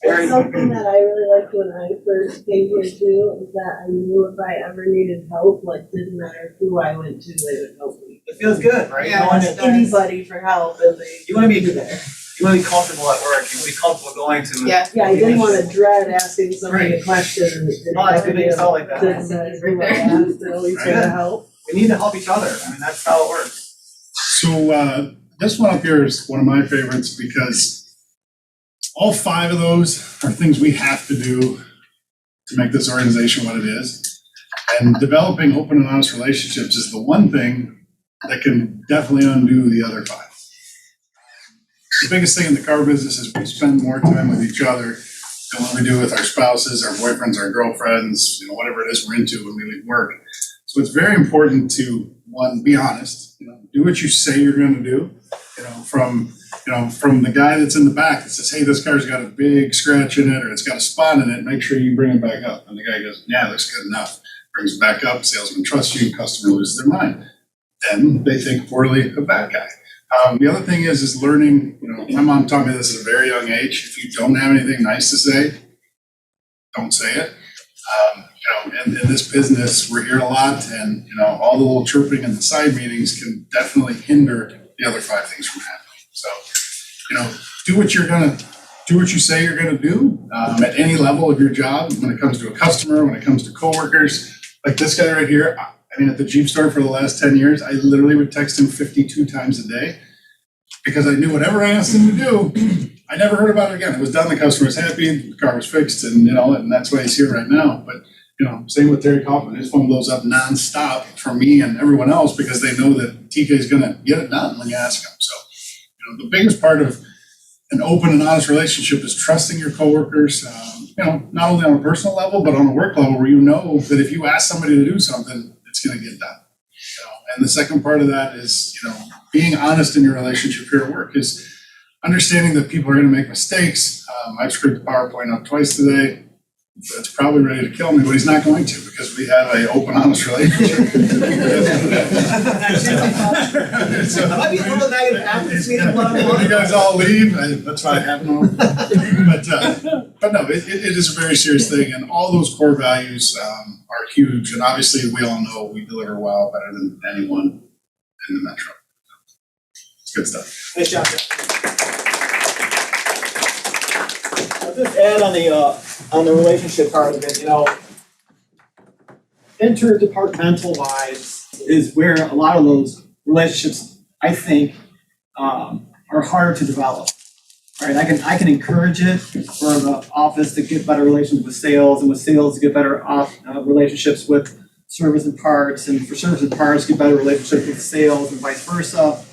S19: It's something that I really liked when I first came here too, is that I knew if I ever needed help, like didn't matter who I went to, they would help me.
S1: It feels good, right?
S19: Yeah,
S1: Going
S19: ask
S1: to-
S19: anybody for help and they.
S1: You wanna be
S19: there.
S1: You wanna be comfortable at work, you wanna be comfortable going to.
S19: Yeah, I didn't wanna dread asking somebody a question.
S1: No, it's good that you felt like that.
S19: Didn't matter who I asked, they're always here to help.
S1: We need to help each other, I mean, that's how it works.
S13: So this one up here is one of my favorites because all 5 of those are things we have to do to make this organization what it is. And developing open and honest relationships is the one thing that can definitely undo the other 5. The biggest thing in the car business is we spend more time with each other than what we do with our spouses, our boyfriends, our girlfriends, whatever it is we're into when we leave work. So it's very important to, one, be honest, do what you say you're going to do, from the guy that's in the back that says, hey, this car's got a big scratch in it or it's got a spot in it, make sure you bring it back up. And the guy goes, yeah, that's good enough. Brings it back up, salesman trusts you, customer loses their mind. Then they think poorly of that guy. The other thing is learning, my mom taught me this at a very young age. If you don't have anything nice to say, don't say it. In this business, we're here a lot, and all the little chirping and the side meetings can definitely hinder the other 5 things from happening. So, do what you say you're gonna do at any level of your job. When it comes to a customer, when it comes to coworkers, like this guy right here. I mean, at the Jeep store for the last 10 years, I literally would text him 52 times a day because I knew whatever I asked him to do, I never heard about it again. It was done. The customer was happy. The car was fixed, and and that's why he's here right now. But same with Terry Kaufman. His phone blows up nonstop for me and everyone else because they know that TK is going to get it done when you ask him. So, the biggest part of an open and honest relationship is trusting your coworkers. Not only on a personal level, but on a work level, where that if you ask somebody to do something, it's going to get done. And the second part of that is, being honest in your relationship here at work is understanding that people are going to make mistakes. I've screwed the PowerPoint up twice today. It's probably ready to kill me, but he's not going to because we have an open, honest relationship.
S1: I might be a little negative after this meeting,
S13: When you guys all leave, that's why I have no. But no, it is a very serious thing, and all those core values are huge. And obviously, we all know we deliver well, better than anyone in the metro. It's good stuff.
S1: Nice job. I'll just add on the relationship part of it, interdepartmental wise is where a lot of those relationships, I think, are harder to develop. Right? I can encourage it for the office to get better relations with sales, and with sales to get better relationships with service and parts, and for service and parts get better relationships with sales, and vice versa.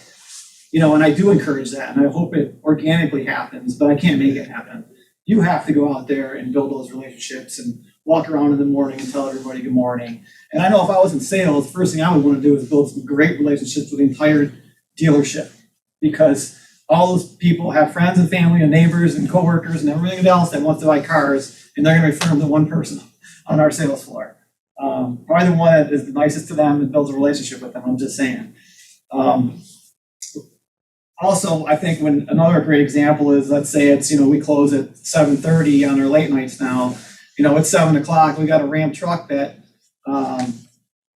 S1: And I do encourage that, and I hope it organically happens, but I can't make it happen. You have to go out there and build those relationships and walk around in the morning and tell everybody good morning. And I know if I was in sales, the first thing I would want to do is build some great relationships with the entire dealership, because all those people have friends and family and neighbors and coworkers and everything else that wants to buy cars, and they're going to refer them to one person on our sales floor. Probably the one that is the nicest to them and builds a relationship with them. I'm just saying. Also, I think when another great example is, let's say it's, we close at 7:30 on our late nights now. It's 7 o'clock. We got a Ram truck that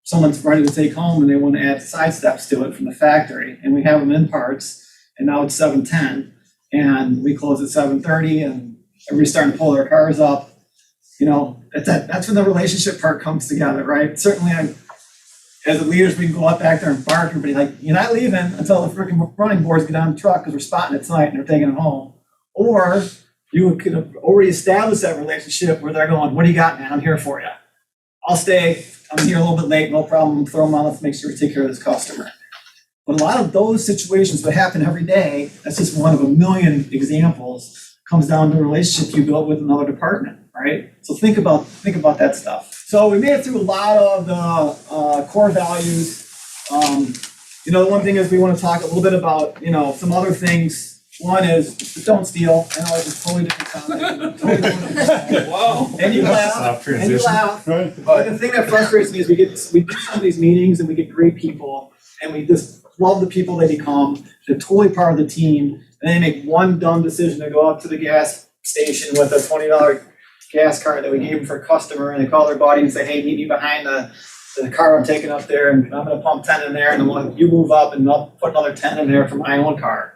S1: someone's ready to take home, and they want to add side steps to it from the factory, and we have them in parts. And now it's 7:10, and we close at 7:30, and everybody's starting to pull their cars up. That's when the relationship part comes together, right? Certainly, as the leaders, we can go up back there and bark and be like, you're not leaving until the freaking running boards get on the truck because we're spotting it tonight and they're taking it home. Or you could have already established that relationship where they're going, what do you got, man? I'm here for you. I'll stay. I'm here a little bit late. No problem. Throw them on. Let's make sure we take care of this customer. But a lot of those situations that happen every day, that's just one of a million examples, comes down to a relationship you built with another department, right? So think about that stuff. So we made it through a lot of the core values. The one thing is we want to talk a little bit about, some other things. One is don't steal. I know it's a totally different topic.
S14: Wow.
S1: And you laugh. But the thing that frustrates me is we get some of these meetings and we get great people and we just love the people they become. They're totally part of the team. And they make one dumb decision to go up to the gas station with a $20 gas card that we gave them for a customer, and they call their buddy and say, hey, meet me behind the car I'm taking up there, and I'm gonna pump 10 in there, and then you move up and I'll put another 10 in there for my own car.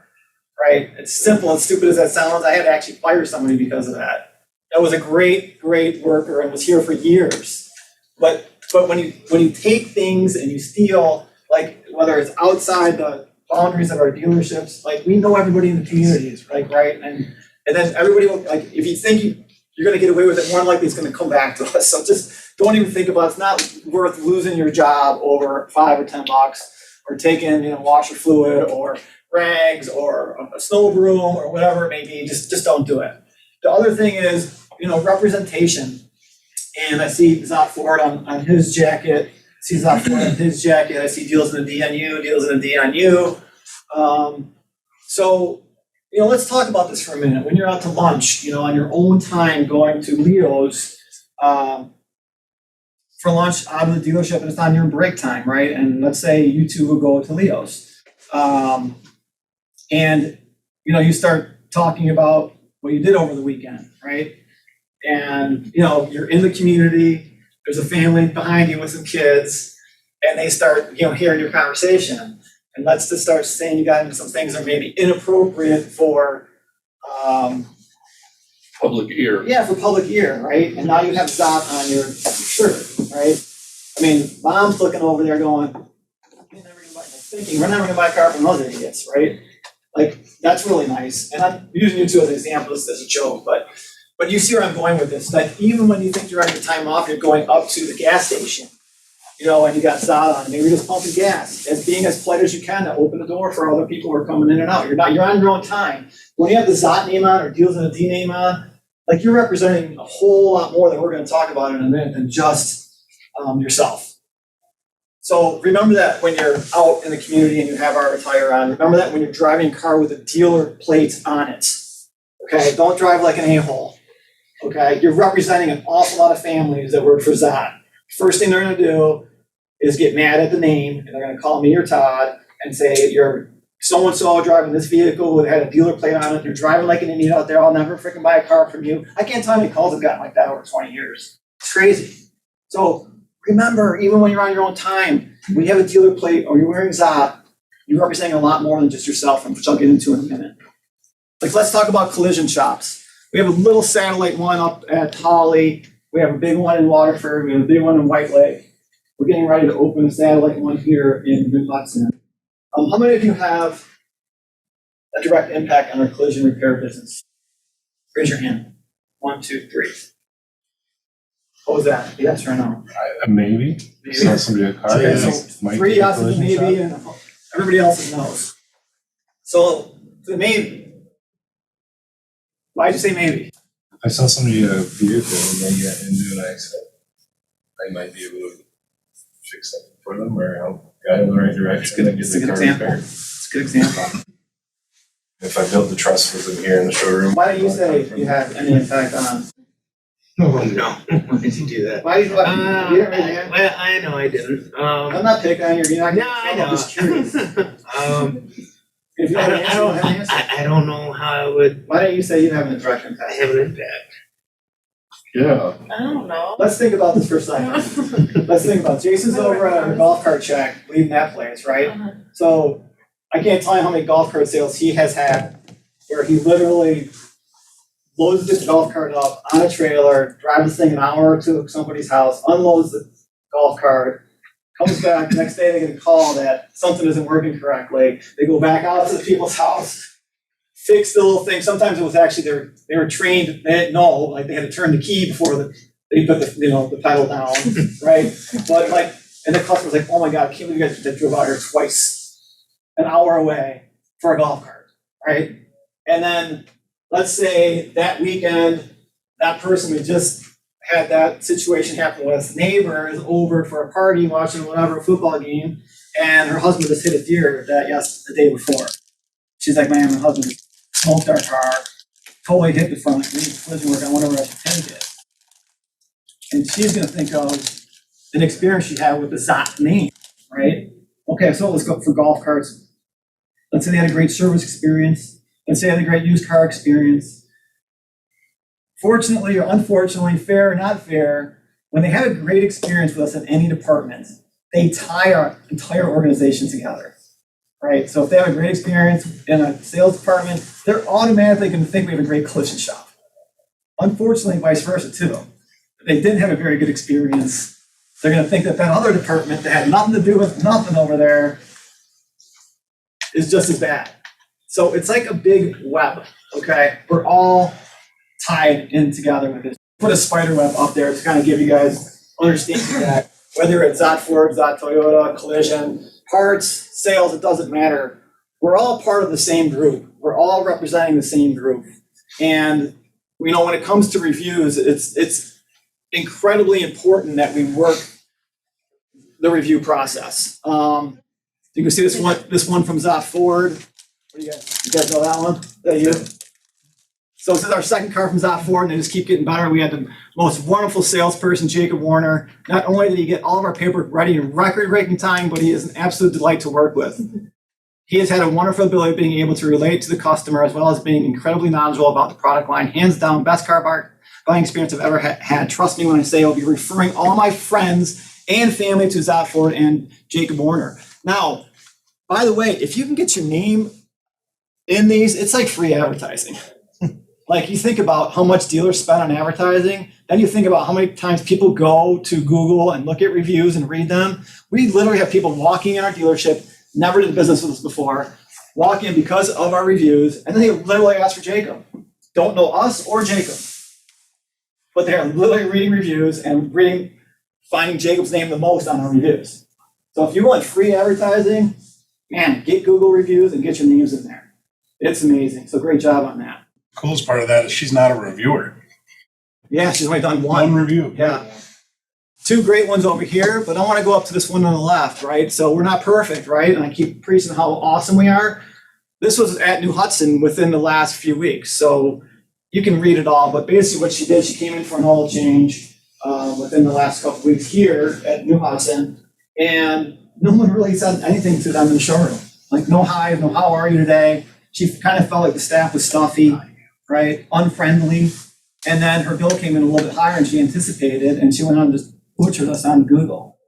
S1: Right? It's simple, as stupid as that sounds. I had to actually fire somebody because of that. That was a great worker and was here for years. But when you take things and you steal, like whether it's outside the boundaries of our dealerships, like we know everybody in the communities, like, right? And then everybody will, like, if you think you're gonna get away with it, more likely it's gonna come back to us. So just don't even think about it. It's not worth losing your job over $5 or $10 or taking, washer fluid or rags or a snow broom or whatever it may be. Just don't do it. The other thing is, representation. And I see Szott Ford on his jacket. I see Szott Ford on his jacket. I see deals in the DNU, deals in the DNU. So, let's talk about this for a minute. When you're out to lunch, on your own time going to Leo's for lunch out of the dealership and it's on your break time, right? And let's say you two will go to Leo's. And you start talking about what you did over the weekend, right? And you're in the community, there's a family behind you with some kids, and they start hearing your conversation. And let's just start saying you got into some things that are maybe inappropriate for
S14: public ear.
S1: Yeah, for public ear, right? And now you have Szott on your shirt, right? I mean, mom's looking over there going, we're never gonna buy a car from those idiots, right? Like, that's really nice. And I'm using you two as an example, as a joke, but you see where I'm going with this. Like, even when you think you're on your time off, you're going up to the gas station, and you got Szott on, maybe you're just pumping gas, as being as polite as you can to open the door for other people who are coming in and out. You're on your own time. When you have the Szott name on or Deals in a D name on, like, you're representing a whole lot more that we're gonna talk about in a minute than just yourself. So remember that when you're out in the community and you have our attire on. Remember that when you're driving a car with a dealer plate on it. Okay, don't drive like an a-hole. Okay, you're representing an awful lot of families that work for Szott. First thing they're gonna do is get mad at the name, and they're gonna call me or Todd and say, you're so-and-so driving this vehicle that had a dealer plate on it, you're driving like an idiot out there, I'll never freaking buy a car from you. I can't tell how many calls I've gotten like that over 20 years. It's crazy. So remember, even when you're on your own time, when you have a dealer plate or you're wearing Szott, you're representing a lot more than just yourself, which I'll get into in a minute. Like, let's talk about collision shops. We have a little satellite one up at Holly. We have a big one in Waterford. We have a big one in White Lake. We're getting ready to open a satellite one here in New Hudson. How many of you have a direct impact on our collision repair business? Raise your hand. 1, 2, 3. What was that? Yes or no?
S20: Maybe. Sell somebody a car.
S1: Okay, so 3 yeses maybe, and everybody else is no's. So the maybe. Why'd you say maybe?
S20: If I sell somebody a vehicle and they get into an accident, I might be able to fix something for them or help guide them in the right direction.
S1: It's a good example. It's a good example.
S20: If I built the trust with them here in the showroom.
S1: Why do you say you have any impact on?
S21: Oh, no. Why did you do that?
S1: Why did you didn't raise your hand?
S21: Well, I know I didn't.
S1: I'm not picking on you. You're not.
S21: No, I know.
S1: I'm just curious. If you have an answer, have an answer.
S21: I don't know how I would.
S1: Why don't you say you have an direct impact?
S21: I have an impact.
S20: Yeah.
S19: I don't know.
S1: Let's think about this for a second. Let's think about it. Jason's over at a golf cart check, leading that place, right? So I can't tell you how many golf cart sales he has had where he literally loads this golf cart up on a trailer, drives this thing an hour to somebody's house, unloads the golf cart, comes back, the next day they get a call that something isn't working correctly. They go back out to the people's house, fix the little thing. Sometimes it was actually they were trained, they didn't know, like they had to turn the key before they put the pedal down, right? But like, and the customer's like, oh my God, I can't believe you guys drove out here twice, an hour away for a golf cart, right? And then let's say that weekend, that person we just had that situation happen with, neighbor is over for a party, watching whatever, a football game, and her husband just hit a deer the day before. She's like, man, my husband smoked our car, totally hit the front, we need collision work, I wonder where I should take it. And she's gonna think of an experience she had with the Szott name, right? Okay, so let's go for golf carts. Let's say they had a great service experience. Let's say they had a great used car experience. Fortunately or unfortunately, fair or not fair, when they have a great experience with us in any department, they tie our entire organization together, right? So if they have a great experience in a sales department, they're automatically going to think we have a great collision shop. Unfortunately, vice versa too. If they didn't have a very good experience, they're going to think that other department that had nothing to do with nothing over there is just as bad. So it's like a big web, okay? We're all tied in together with it. Put a spider web up there to kind of give you guys understanding that whether it's Szott Ford, Szott Toyota, collision, parts, sales, it doesn't matter. We're all part of the same group. We're all representing the same group. And when it comes to reviews, it's incredibly important that we work the review process. You can see this one from Szott Ford. What do you guys know that one? Is that you? So this is our second car from Szott Ford, and they just keep getting better. We had the most wonderful salesperson, Jacob Warner. Not only did he get all of our paperwork ready in record-breaking time, but he is an absolute delight to work with. He has had a wonderful ability of being able to relate to the customer, as well as being incredibly knowledgeable about the product line. Hands down, best car buying experience I've ever had. Trust me when I say I'll be referring all my friends and family to Szott Ford and Jacob Warner. Now, by the way, if you can get your name in these, it's like free advertising. Like you think about how much dealers spend on advertising, then you think about how many times people go to Google and look at reviews and read them. We literally have people walking in our dealership, never did business with us before, walk in because of our reviews, and then they literally ask for Jacob. Don't know us or Jacob, but they're literally reading reviews and finding Jacob's name the most on our reviews. So if you want free advertising, man, get Google reviews and get your names in there. It's amazing. So great job on that.
S13: Coolest part of that is she's not a reviewer.
S1: Yeah, she's only done one
S13: review.
S1: Yeah. Two great ones over here, but I want to go up to this one on the left, right? So we're not perfect, right? And I keep preaching how awesome we are. This was at New Hudson within the last few weeks. So you can read it all, but basically what she did, she came in for an oil change within the last couple of weeks here at New Hudson, and no one really said anything to them in the showroom. Like, no hi, no how are you today? She kind of felt like the staff was stuffy, right? Unfriendly. And then her bill came in a little bit higher than she anticipated, and she went on and just butchered us on Google,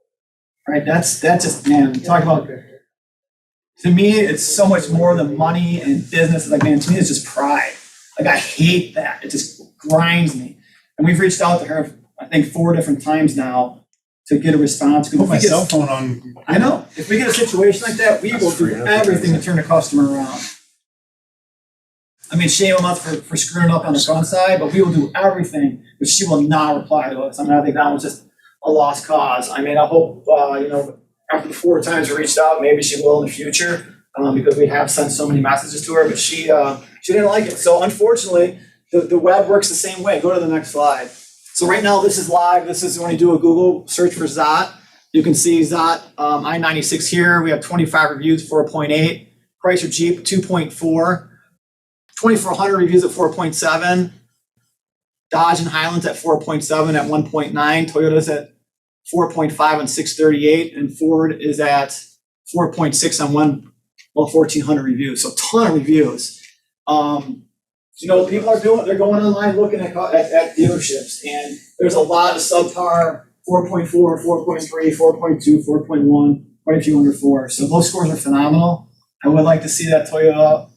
S1: right? That's just, man, talk about, to me, it's so much more than money and business. Like, man, to me, it's just pride. Like, I hate that. It just grinds me. And we've reached out to her, I think, 4 different times now to get a response.
S13: Put my cell phone on.
S1: I know. If we get a situation like that, we will do everything to turn the customer around. I mean, shame on us for screwing up on the front side, but we will do everything, but she will not reply to us. I mean, I think that was just a lost cause. I mean, I hope, after the 4 times we reached out, maybe she will in the future, because we have sent so many messages to her, but she didn't like it. So unfortunately, the web works the same way. Go to the next slide. So right now, this is live. This is when you do a Google search for Szott. You can see Szott I-96 here. We have 25 reviews, 4.8. Chrysler Jeep, 2.4. 2400 reviews at 4.7. Dodge and Highlands at 4.7 at 1.9. Toyota's at 4.5 on 638. And Ford is at 4.6 on 1,400 reviews. So a ton of reviews. People they're going online looking at dealerships, and there's a lot of subpar 4.4, 4.3, 4.2, 4.1, quite a few under 4. So those scores are phenomenal. I would like to see that Toyota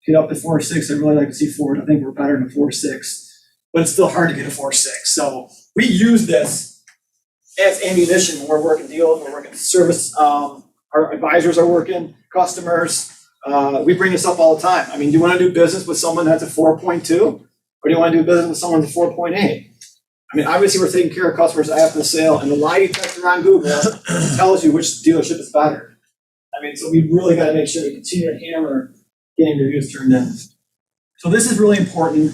S1: get up to 4.6. I'd really like to see Ford. I think we're better than 4.6, but it's still hard to get a 4.6. So we use this as ammunition when we're working deals, when we're working service. Our advisors are working, customers. We bring this up all the time. I mean, do you want to do business with someone that's a 4.2, or do you want to do business with someone that's a 4.8? I mean, obviously we're taking care of customers after the sale, and the lie detector on Google tells you which dealership is better. I mean, so we really got to make sure we continue to hammer getting reviews turned in. So this is really important.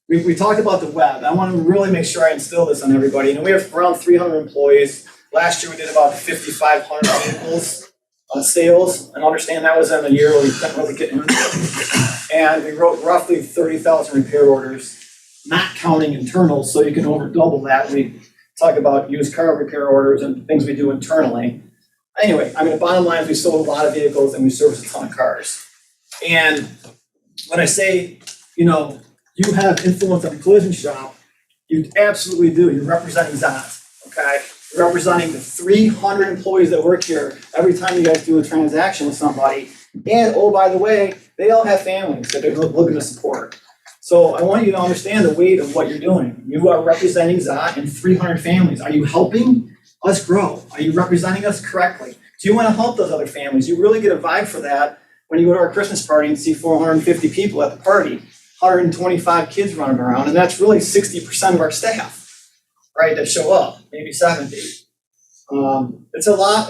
S1: We we talked about the web. I want to really make sure I instill this on everybody. We have around 300 employees. Last year we did about 5,500 vehicles sales, and understand that was in a year where we couldn't really get into it. And we wrote roughly 30,000 repair orders, not counting internals, so you can over double that. We talk about used car repair orders and things we do internally. Anyway, the bottom line is we sold a lot of vehicles and we serviced a ton of cars. And when I say, you have influence on the collision shop, you absolutely do. You're representing Szott, okay? You're representing the 300 employees that work here every time you guys do a transaction with somebody. And, oh, by the way, they all have families that they're looking to support. So I want you to understand the weight of what you're doing. You are representing Szott and 300 families. Are you helping us grow? Are you representing us correctly? Do you want to help those other families? You really get a vibe for that when you go to our Christmas party and see 450 people at the party, 125 kids running around, and that's really 60% of our staff, right, that show up, maybe 70. It's a lot,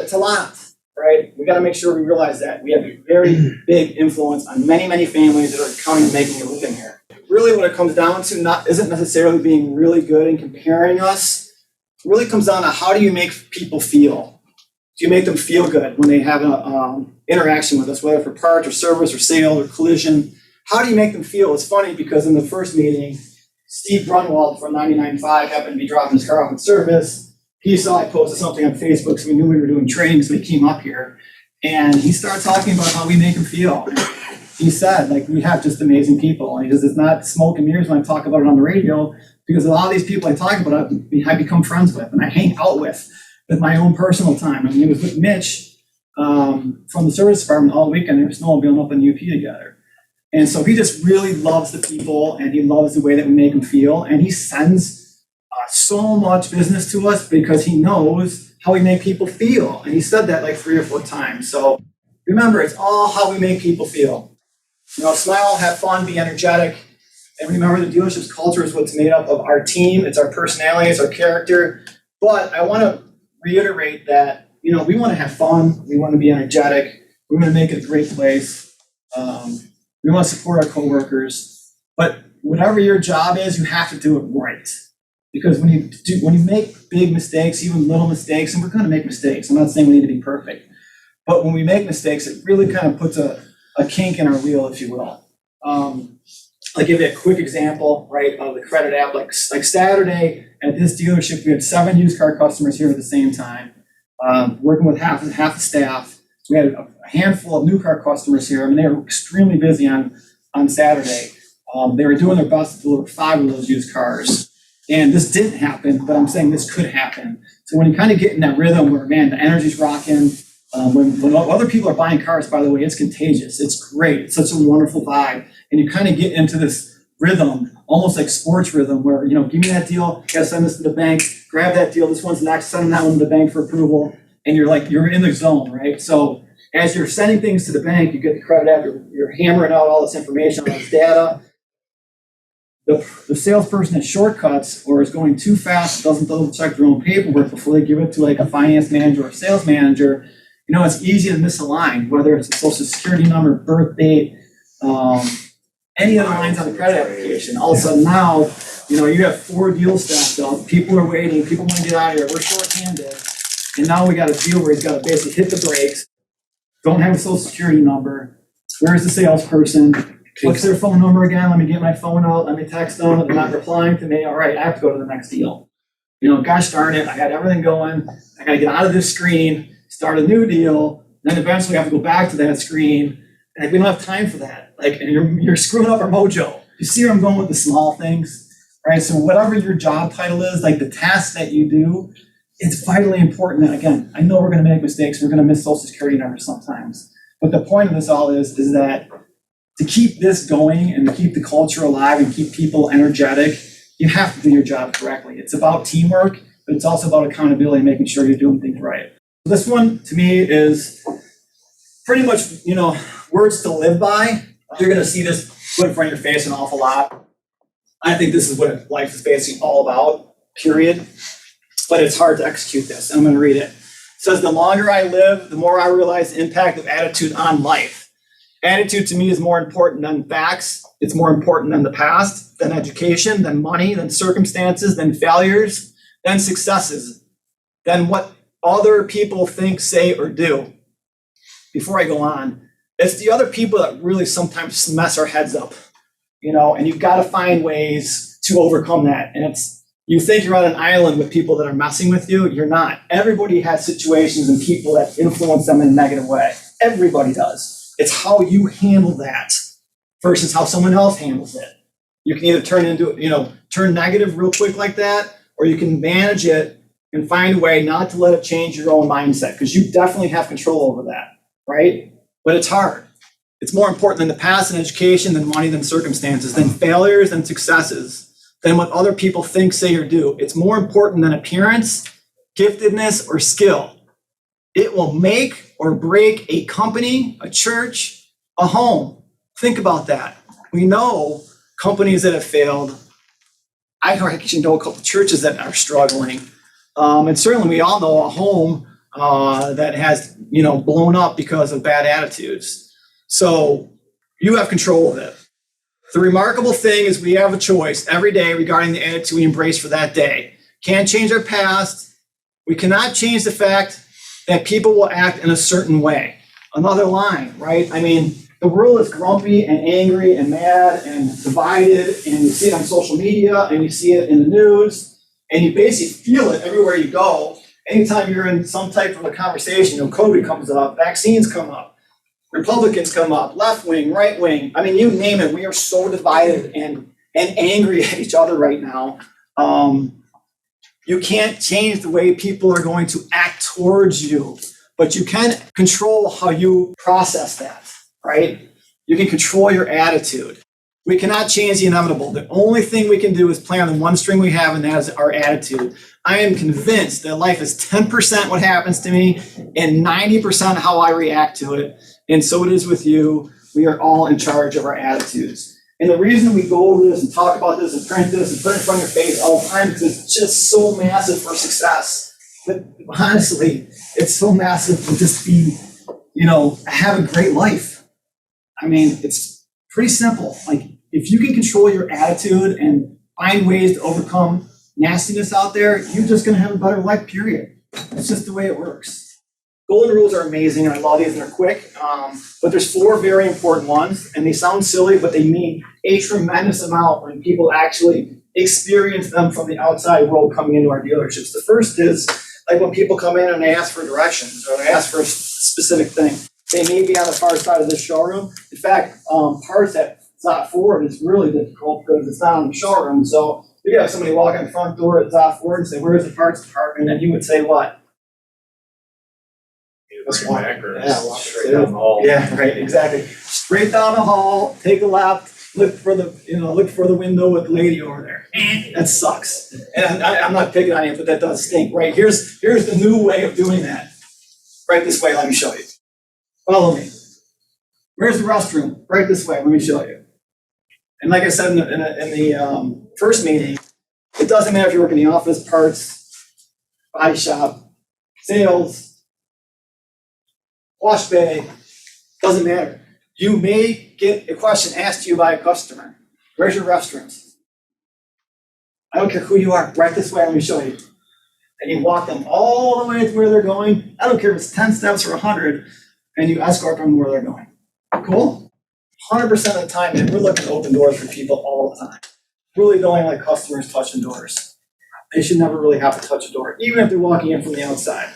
S1: right? We got to make sure we realize that. We have a very big influence on many, many families that are counting on making a living here. Really what it comes down to isn't necessarily being really good and comparing us. It really comes down to how do you make people feel? Do you make them feel good when they have an interaction with us, whether for parts or service or sale or collision? How do you make them feel? It's funny because in the first meeting, Steve Grunwald from 99.5 happened to be dropping his car off in service. He saw I posted something on Facebook, so we knew we were doing training, so he came up here. And he started talking about how we make him feel. He said, we have just amazing people. And he says, it's not smoke and mirrors when I talk about it on the radio, because a lot of these people I talk about, I become friends with and I hang out with my own personal time. He was with Mitch from the service department all weekend. They were snowmobiling up in UP together. And so he just really loves the people and he loves the way that we make him feel. And he sends so much business to us because he knows how we make people feel. And he said that 3 or 4 times. So remember, it's all how we make people feel. Smile, have fun, be energetic. And remember, the dealership's culture is what's made up of our team. It's our personality, it's our character. But I want to reiterate that, we want to have fun. We want to be energetic. We want to make it a great place. We want to support our coworkers. But whatever your job is, you have to do it right. Because when you make big mistakes, even little mistakes, and we're going to make mistakes. I'm not saying we need to be perfect. But when we make mistakes, it really kind of puts a kink in our wheel, if you will. I'll give you a quick example, right, of the credit app. Like Saturday at this dealership, we had 7 used car customers here at the same time, working with half the staff. We had a handful of new car customers here. They were extremely busy on Saturday. They were doing their best to deliver 5 of those used cars. And this didn't happen, but I'm saying this could happen. So when you kind of get in that rhythm where, man, the energy's rocking, when other people are buying cars, by the way, it's contagious. It's great. It's such a wonderful vibe. And you kind of get into this rhythm, almost like sports rhythm, where, give me that deal, gotta send this to the bank, grab that deal, this one's next, send that one to the bank for approval. And you're in the zone, right? So as you're sending things to the bank, you get the credit app, you're hammering out all this information, all this data. The salesperson that shortcuts or is going too fast, doesn't double check their own paperwork before they give it to a finance manager or a sales manager, it's easy to misalign, whether it's a social security number, birth date, any other lines on the credit application. All of a sudden now, you have 4 deals stacked up, people are waiting, people want to get out of here, we're short-handed, and now we got a deal where he's got to basically hit the brakes, don't have a social security number, where's the salesperson? What's their phone number again? Let me get my phone out. Let me text them. They're not replying to me. All right, I have to go to the next deal. Gosh darn it, I got everything going. I got to get out of this screen, start a new deal, then eventually I have to go back to that screen. And we don't have time for that. And you're screwing up our mojo. You see where I'm going with the small things, right? So whatever your job title is, the tasks that you do, it's vitally important. And again, I know we're going to make mistakes. We're going to miss social security numbers sometimes. But the point of this all is that to keep this going and to keep the culture alive and keep people energetic, you have to do your job correctly. It's about teamwork, but it's also about accountability and making sure you're doing things right. This one, to me, is pretty much, words to live by. You're going to see this put in front of your face an awful lot. I think this is what life is basically all about, period. But it's hard to execute this. And I'm going to read it. It says, the longer I live, the more I realize the impact of attitude on life. Attitude to me is more important than facts. It's more important than the past, than education, than money, than circumstances, than failures, than successes, than what other people think, say, or do. Before I go on, it's the other people that really sometimes mess our heads up, and you've got to find ways to overcome that. And you think you're on an island with people that are messing with you. You're not. Everybody has situations and people that influence them in a negative way. Everybody does. It's how you handle that versus how someone else handles it. You can either turn negative real quick like that, or you can manage it and find a way not to let it change your own mindset, because you definitely have control over that, right? But it's hard. It's more important than the past and education, than money, than circumstances, than failures, than successes, than what other people think, say, or do. It's more important than appearance, giftedness, or skill. It will make or break a company, a church, a home. Think about that. We know companies that have failed. I actually know a couple of churches that are struggling. And certainly we all know a home that has, blown up because of bad attitudes. So you have control of it. The remarkable thing is we have a choice every day regarding the attitude we embrace for that day. Can't change our past. We cannot change the fact that people will act in a certain way. Another line, right? I mean, the world is grumpy and angry and mad and divided, and you see it on social media and you see it in the news, and you basically feel it everywhere you go. Anytime you're in some type of a conversation, COVID comes up, vaccines come up, Republicans come up, left wing, right wing. I mean, you name it. We are so divided and angry at each other right now. You can't change the way people are going to act towards you, but you can control how you process that, right? You can control your attitude. We cannot change the inevitable. The only thing we can do is play on the one string we have, and that is our attitude. I am convinced that life is 10% what happens to me and 90% how I react to it. And so it is with you. We are all in charge of our attitudes. And the reason we go over this and talk about this and print this and put it in front of your face all the time is because it's just so massive for success. But honestly, it's so massive to just be, have a great life. I mean, it's pretty simple. Like, if you can control your attitude and find ways to overcome nastiness out there, you're just going to have a better life, period. It's just the way it works. Golden rules are amazing, and I love these, and they're quick. But there's 4 very important ones, and they sound silly, but they mean a tremendous amount when people actually experience them from the outside world coming into our dealerships. The first is, like, when people come in and they ask for directions or they ask for a specific thing. They may be on the far side of this showroom. In fact, parts at Szott Ford is really difficult because it's not on the showroom. So you have somebody walk in the front door at Szott Ford and say, "Where's the parts department?" And you would say what?
S20: Let's walk back or
S1: walk
S20: straight down the hall.
S1: Yeah, right, exactly. Straight down the hall, take a left, look for the window with the lady over there. That sucks. And I'm not picking on you, but that does stink. Right, here's the new way of doing that. Right this way, let me show you. Follow me. Where's the restroom? Right this way, let me show you. And like I said in the first meeting, it doesn't matter if you work in the office, parts, body shop, sales, wash bay, doesn't matter. You may get a question asked to you by a customer. Where's your restrooms? I don't care who you are. Right this way, let me show you. And you walk them all the way to where they're going. I don't care if it's 10 steps or 100, and you escort them to where they're going. Cool? 100% of the time, man, we're looking to open doors for people all the time. Really don't like customers touching doors. They should never really have to touch a door, even if they're walking in from the outside.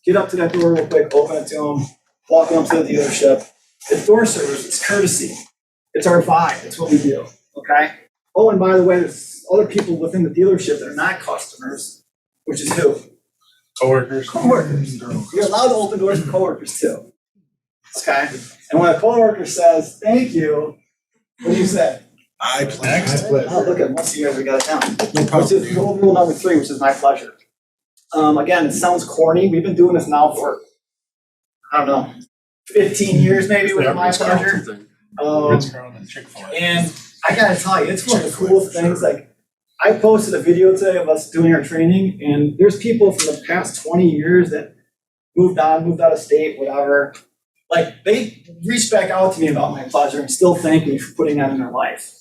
S1: Get up to that door real quick, open it to them, walk them to the dealership. It's door service, it's courtesy. It's our vibe, it's what we do, okay? Oh, and by the way, there's other people within the dealership that are not customers, which is who?
S20: Coworkers.
S1: Coworkers. You're allowed to open doors for coworkers too, okay? And when a coworker says, "Thank you," what do you say?
S13: I pledge.
S1: Oh, look at most of you guys, we got it down.
S13: No problem.
S1: Which is rule number 3, which is my pleasure. Again, it sounds corny. We've been doing this now for, 15 years maybe with my pleasure. And I gotta tell you, it's one of the coolest things. Like, I posted a video today of us doing our training, and there's people from the past 20 years that moved out of state, whatever. Like, they reach back out to me about my pleasure and still thank me for putting that in their life.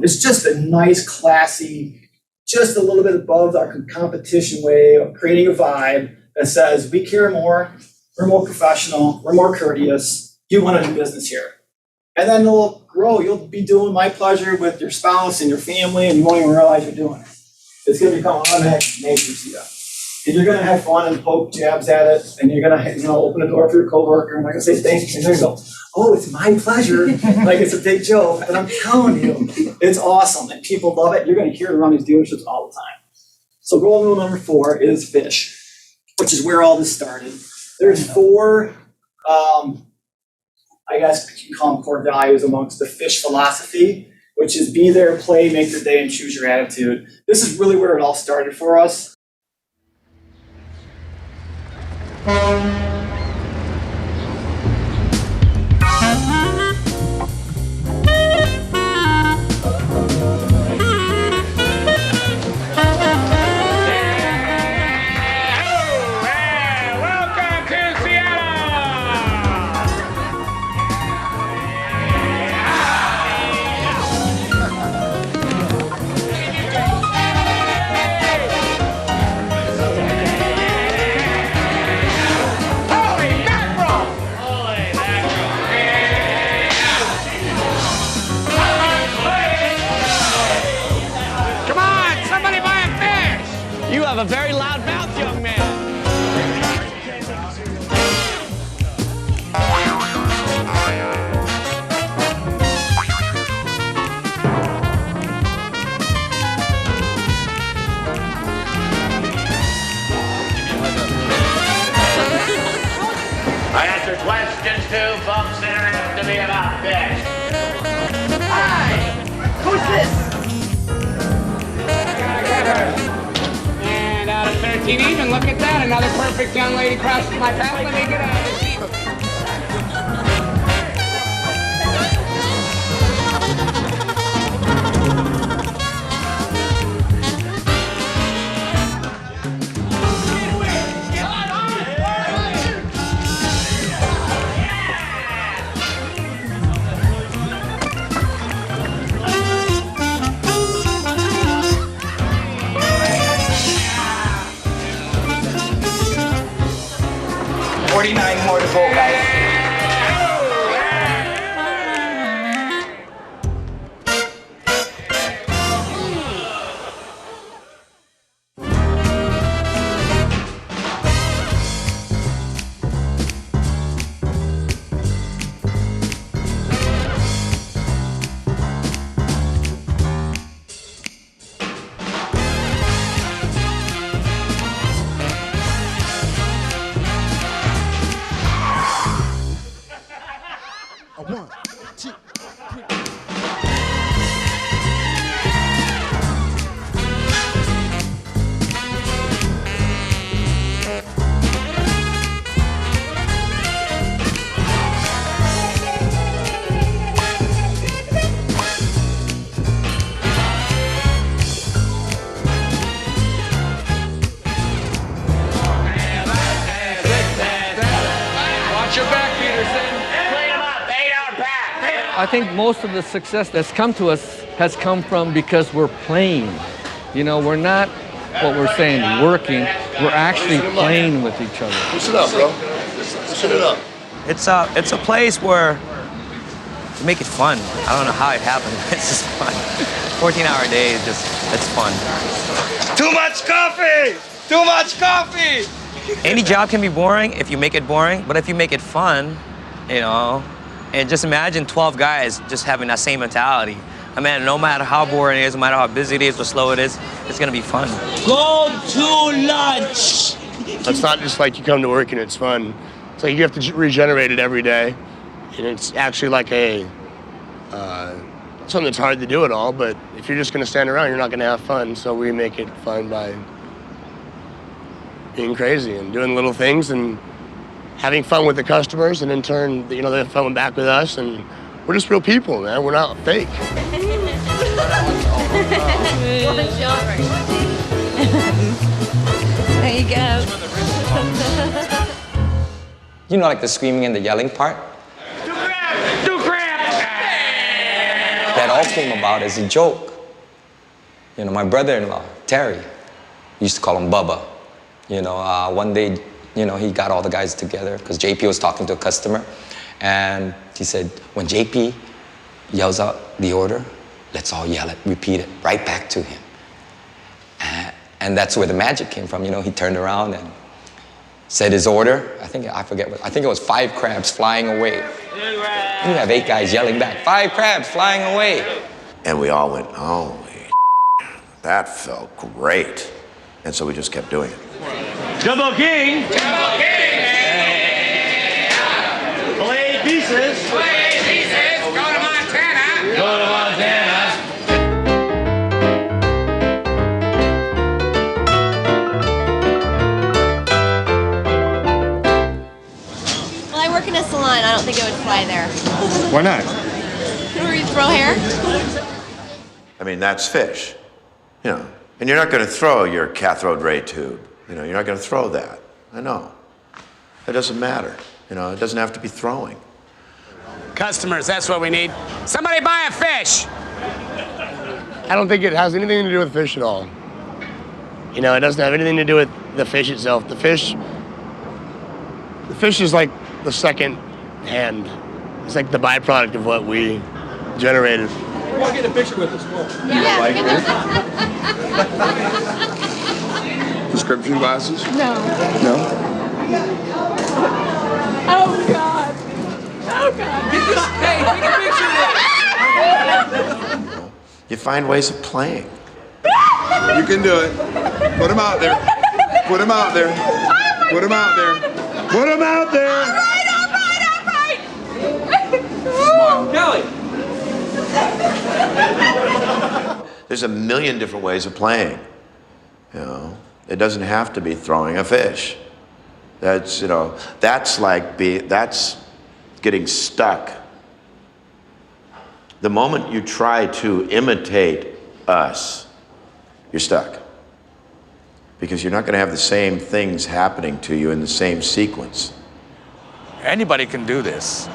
S1: It's just a nice, classy, just a little bit above our competition way of creating a vibe that says we care more, we're more professional, we're more courteous, you want to do business here. And then it'll grow. You'll be doing my pleasure with your spouse and your family, and you won't even realize you're doing it. It's going to become automatic nature to you. And you're going to have fun and poke jabs at it, and you're going to open the door for your coworker, and they're going to say thank you, and they're going to go, oh, it's my pleasure, like it's a big joke, but I'm telling you, it's awesome, and people love it. You're going to hear it around these dealerships all the time. So goal rule number 4 is fish, which is where all this started. There's 4, I guess you can call them core values amongst the fish philosophy, which is be there, play, make your day, and choose your attitude. This is really where it all started for us.
S2: You have a very loud mouth, young man.
S22: I answer questions too, folks. They don't have to be about fish. Hi! Who's this?
S2: And out of 13 even, look at that. Another perfect young lady crosses my path. Let me get out of the seat.
S22: More to go, guys.
S23: I think most of the success that's come to us has come from because we're playing. You know, we're not what we're saying working, we're actually playing with each other.
S22: Loosen up, bro. Loosen it up.
S24: It's a place where we make it fun. I don't know how it happened. It's just fun. 14-hour day is it's fun.
S22: Too much coffee! Too much coffee!
S24: Any job can be boring if you make it boring, but if you make it fun, you know, and just imagine 12 guys just having that same mentality. I mean, no matter how boring it is, no matter how busy it is or slow it is, it's gonna be fun.
S22: Go to lunch! It's not just like you come to work and it's fun. It's like you have to regenerate it every day. And it's actually like a, something that's hard to do at all, but if you're just gonna stand around, you're not gonna have fun. So we make it fun by being crazy and doing little things and having fun with the customers, and in turn, you know, they have fun back with us, and we're just real people, man. We're not fake.
S25: There you go.
S24: You know, like the screaming and the yelling part? That all came about as a joke. You know, my brother-in-law, Terry, used to call him Bubba. You know, one day, you know, he got all the guys together because JP was talking to a customer. And he said, when JP yells out the order, let's all yell it, repeat it, right back to him. And that's where the magic came from. You know, he turned around and said his order. I think it was 5 crabs flying away. You have 8 guys yelling back, 5 crabs flying away.
S3: And we all went, holy, that felt great. And so we just kept doing it.
S4: Jumbo King!
S2: Jumbo King!
S4: Play pieces!
S2: Play pieces! Go to Montana!
S4: Go to Montana!
S5: Well, I work in a salon. I don't think it would fly there.
S3: Why not?
S5: Where you throw hair?
S3: I mean, that's fish, you know. And you're not going to throw your cathode ray tube. You know, you're not going to throw that. I know. It doesn't matter. You know, it doesn't have to be throwing.
S22: Customers, that's what we need. Somebody buy a fish.
S7: I don't think it has anything to do with fish at all. You know, it doesn't have anything to do with the fish itself. The fish is like the second hand. It's like the byproduct of what we generated.
S17: We want to get a picture with us. Cool.
S20: Prescription glasses?
S5: No.
S20: No?
S5: Oh, God. Oh, God.
S2: Hey, take a picture of it!
S3: You find ways of playing.
S20: You can do it. Put them out there. Put them out there. Put them out there. Put them out there.
S2: All right.
S17: Kelly!
S3: There's a million different ways of playing. You know, it doesn't have to be throwing a fish. That's, you know, that's getting stuck. The moment you try to imitate us, you're stuck. Because you're not going to have the same things happening to you in the same sequence.
S25: Anybody can do this.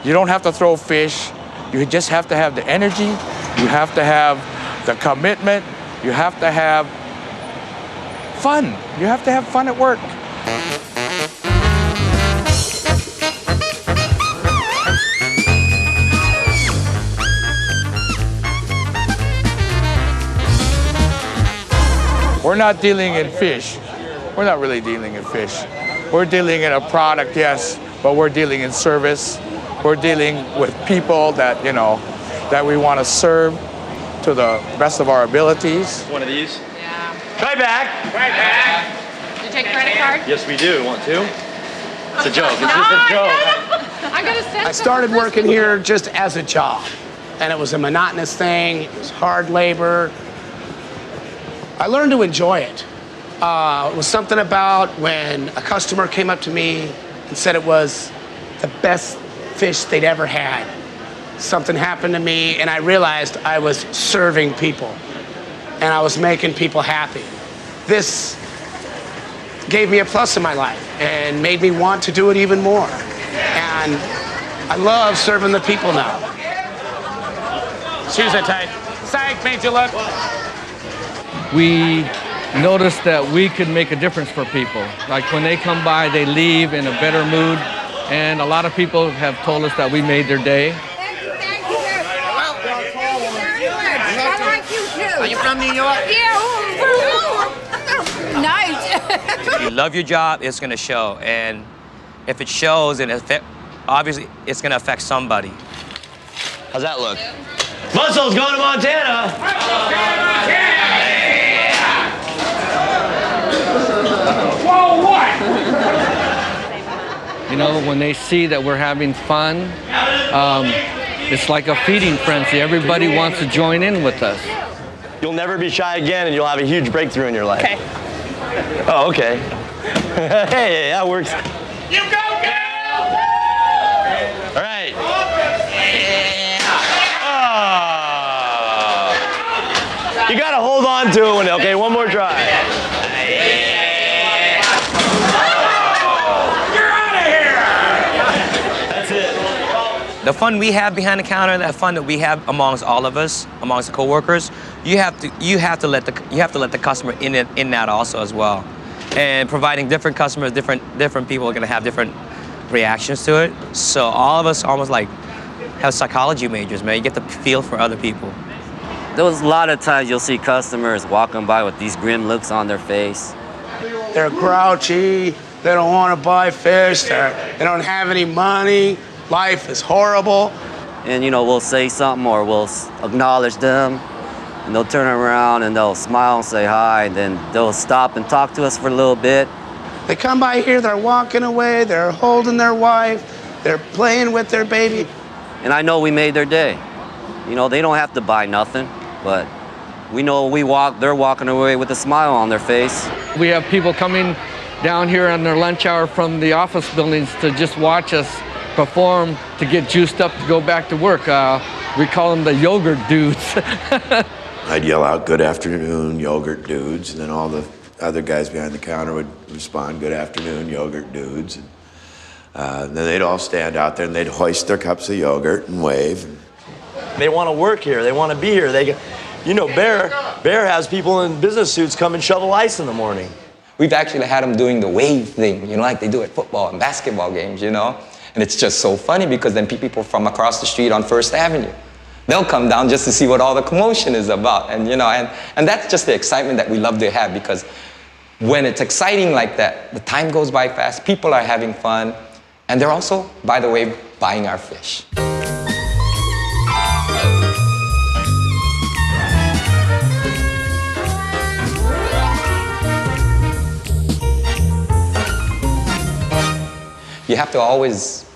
S25: You don't have to throw fish. You just have to have the energy. You have to have the commitment. You have to have fun. You have to have fun at work. We're not dealing in fish. We're not really dealing in fish. We're dealing in a product, yes, but we're dealing in service. We're dealing with people that, you know, that we want to serve to the best of our abilities.
S4: One of these?
S5: Yeah.
S4: Try back.
S2: Right back.
S5: Did you take credit card?
S4: Yes, we do. Want to? It's a joke. It's just a joke.
S5: I'm going to send
S7: I started working here just as a job, and it was a monotonous thing. It was hard labor. I learned to enjoy it. It was something about when a customer came up to me and said it was the best fish they'd ever had. Something happened to me, and I realized I was serving people, and I was making people happy. This gave me a plus in my life and made me want to do it even more. And I love serving the people now. Shoes are tight. Psych, made you look.
S23: We noticed that we could make a difference for people. Like when they come by, they leave in a better mood. And a lot of people have told us that we made their day.
S2: Are you from New York?
S5: Nice.
S24: If you love your job, it's going to show. And if it shows, and obviously it's going to affect somebody. How's that look?
S4: Muscles going to Montana.
S2: Whoa, what?
S23: You know, when they see that we're having fun, it's like a feeding frenzy. Everybody wants to join in with us.
S4: You'll never be shy again, and you'll have a huge breakthrough in your life.
S5: Okay.
S4: Oh, okay. Hey, that works.
S2: You go, girl!
S4: All right. Oh. You gotta hold on to it. Okay, one more try.
S2: You're out of here!
S24: The fun we have behind the counter, that fun that we have amongst all of us, amongst the coworkers, you have to let the customer in that also as well. And providing different customers, different people are gonna have different reactions to it. So all of us almost like have psychology majors, man. You get the feel for other people.
S6: There was a lot of times you'll see customers walking by with these grim looks on their face.
S7: They're grouchy, they don't want to buy fish, they don't have any money, life is horrible.
S6: And we'll say something or we'll acknowledge them, and they'll turn around and they'll smile and say hi, and then they'll stop and talk to us for a little bit.
S7: They come by here, they're walking away, they're holding their wife, they're playing with their baby.
S6: And I know we made their day. They don't have to buy nothing, but we know they're walking away with a smile on their face.
S23: We have people coming down here on their lunch hour from the office buildings to just watch us perform, to get juiced up to go back to work. We call them the yogurt dudes.
S3: I'd yell out, "Good afternoon, yogurt dudes," and then all the other guys behind the counter would respond, "Good afternoon, yogurt dudes." And then they'd all stand out there and they'd hoist their cups of yogurt and wave.
S4: They want to work here. They want to be here. Bear has people in business suits come and shovel ice in the morning.
S8: We've actually had them doing the wave thing, like they do at football and basketball games, And it's just so funny because then people from across the street on First Avenue, they'll come down just to see what all the commotion is about. And that's just the excitement that we love to have, because when it's exciting like that, the time goes by fast, people are having fun, and they're also, by the way, buying our fish. You have to always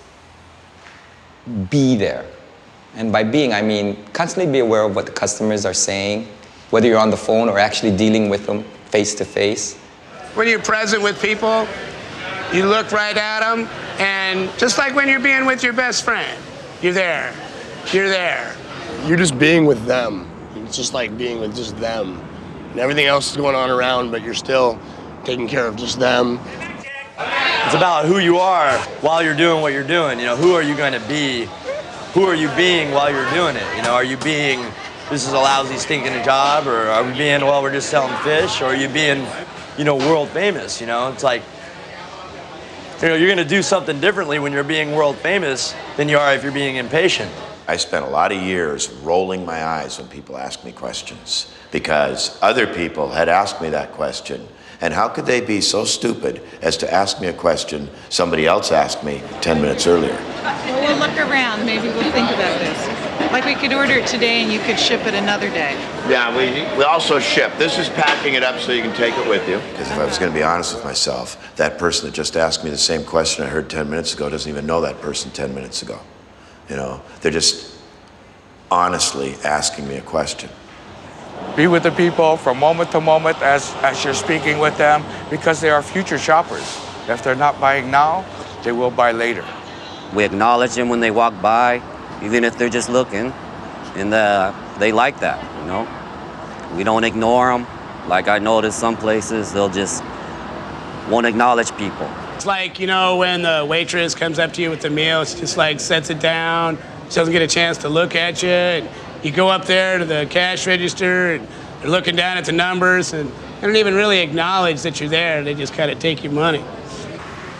S8: be there. And by being, I mean constantly be aware of what the customers are saying, whether you're on the phone or actually dealing with them face to face.
S7: When you're present with people, you look right at them, and just like when you're being with your best friend, you're there. You're there.
S22: You're just being with them. It's just like being with just them. And everything else is going on around, but you're still taking care of just them.
S4: It's about who you are while you're doing what you're doing. Who are you going to be? Who are you being while you're doing it? Are you being, this is a lousy, stinking job, or are we being, well, we're just selling fish, or are you being, world famous? It's like, you're going to do something differently when you're being world famous than you are if you're being impatient.
S3: I spent a lot of years rolling my eyes when people asked me questions, because other people had asked me that question. And how could they be so stupid as to ask me a question somebody else asked me 10 minutes earlier?
S9: Well, we'll look around. Maybe we'll think about this. Like we could order it today and you could ship it another day.
S3: Yeah, we also ship. This is packing it up so you can take it with you. Because if I was going to be honest with myself, that person that just asked me the same question I heard 10 minutes ago doesn't even know that person 10 minutes ago. They're just honestly asking me a question.
S25: Be with the people from moment to moment as you're speaking with them, because they are future shoppers. If they're not buying now, they will buy later.
S6: We acknowledge them when they walk by, even if they're just looking, and they like that, We don't ignore them. Like I noticed some places, they'll just won't acknowledge people.
S7: It's like, when the waitress comes up to you with the meal, it's just like sets it down, she doesn't get a chance to look at you. And you go up there to the cash register and they're looking down at the numbers and they don't even really acknowledge that you're there. They just kind of take your money.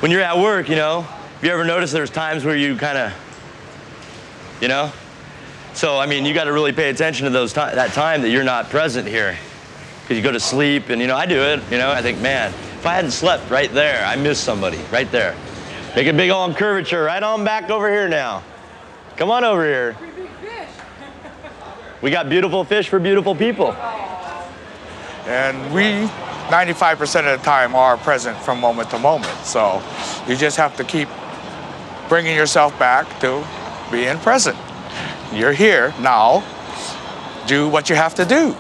S4: When you're at work, have you ever noticed there's times where you kind of, So, you got to really pay attention to that time that you're not present here. Because you go to sleep and, I do it, I think, man, if I hadn't slept right there, I missed somebody right there. Make a big old curvature right on back over here now. Come on over here. We got beautiful fish for beautiful people.
S25: And we, 95% of the time, are present from moment to moment. So you just have to keep bringing yourself back to being present. You're here now. Do what you have to do.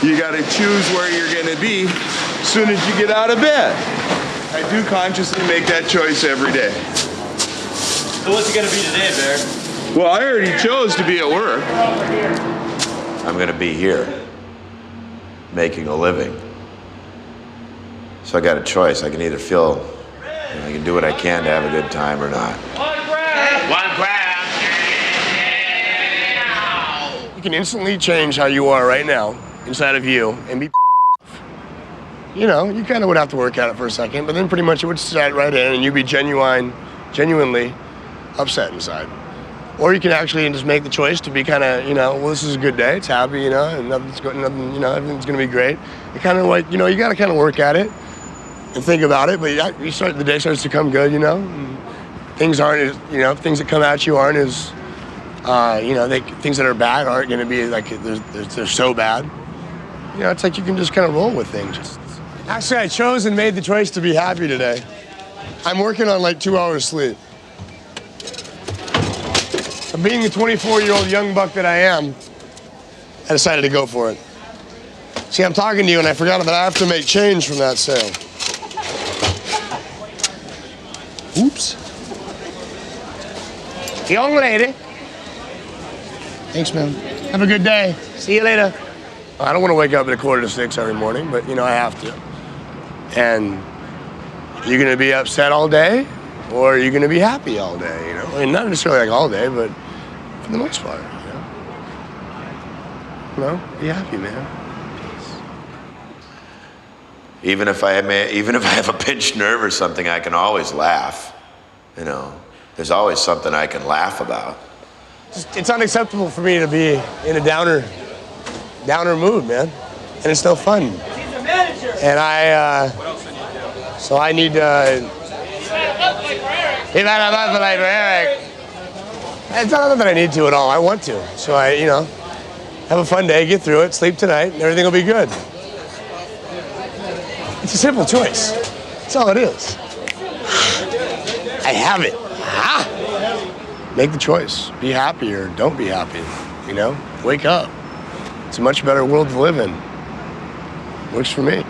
S10: You got to choose where you're going to be as soon as you get out of bed. I do consciously make that choice every day.
S4: So what's it going to be today, Bear?
S10: Well, I already chose to be at work.
S3: I'm going to be here, making a living. So I got a choice. I can either feel, I can do what I can to have a good time or not.
S22: One grab. You can instantly change how you are right now inside of you and be. You know, you kind of would have to work at it for a second, but then pretty much it would set right in and you'd be genuinely upset inside. Or you can actually just make the choice to be kind of, well, this is a good day, it's happy, and everything's going to be great. You kind of like, you got to kind of work at it and think about it, but the day starts to come good, and things aren't as, things that come at you aren't as, things that are bad aren't going to be like, they're so bad. It's like you can just kind of roll with things. Actually, I chose and made the choice to be happy today. I'm working on like 2 hours sleep. Being the 24-year-old young buck that I am, I decided to go for it. See, I'm talking to you and I forgot that I have to make change from that sale. Oops. Young lady. Thanks, man. Have a good day. See you later. I don't want to wake up at 5:45 every morning, but I have to. And you're going to be upset all day, or are you going to be happy all day? I mean, not necessarily like all day, but for the most part, be happy, man.
S3: Even if I have a pinched nerve or something, I can always laugh. There's always something I can laugh about.
S22: It's unacceptable for me to be in a downer mood, man, and it's no fun. And so I need to. It's not that I need to at all. I want to. So I, have a fun day, get through it, sleep tonight, and everything will be good. It's a simple choice. That's all it is. I have it. Make the choice. Be happy or don't be happy. Wake up. It's a much better world to live in. Works for me.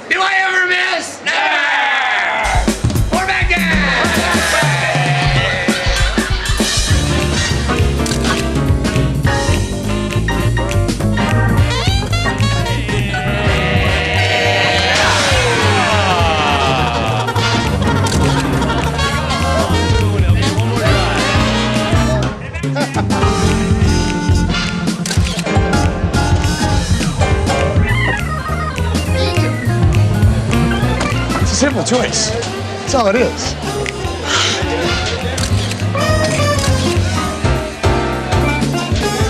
S2: Do I ever miss? Never! We're back
S22: Simple choice. That's all it is.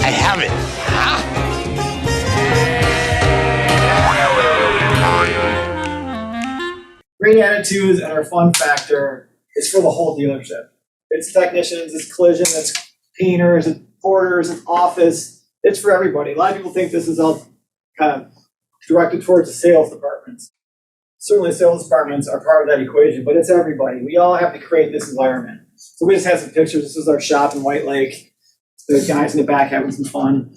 S22: I have it.
S1: Great attitudes and our fun factor is for the whole dealership. It's technicians, it's collision, it's painters, it's porters, it's office. It's for everybody. A lot of people think this is all kind of directed towards the sales departments. Certainly sales departments are part of that equation, but it's everybody. We all have to create this environment. So we just have some pictures. This is our shop in White Lake. The guys in the back having some fun.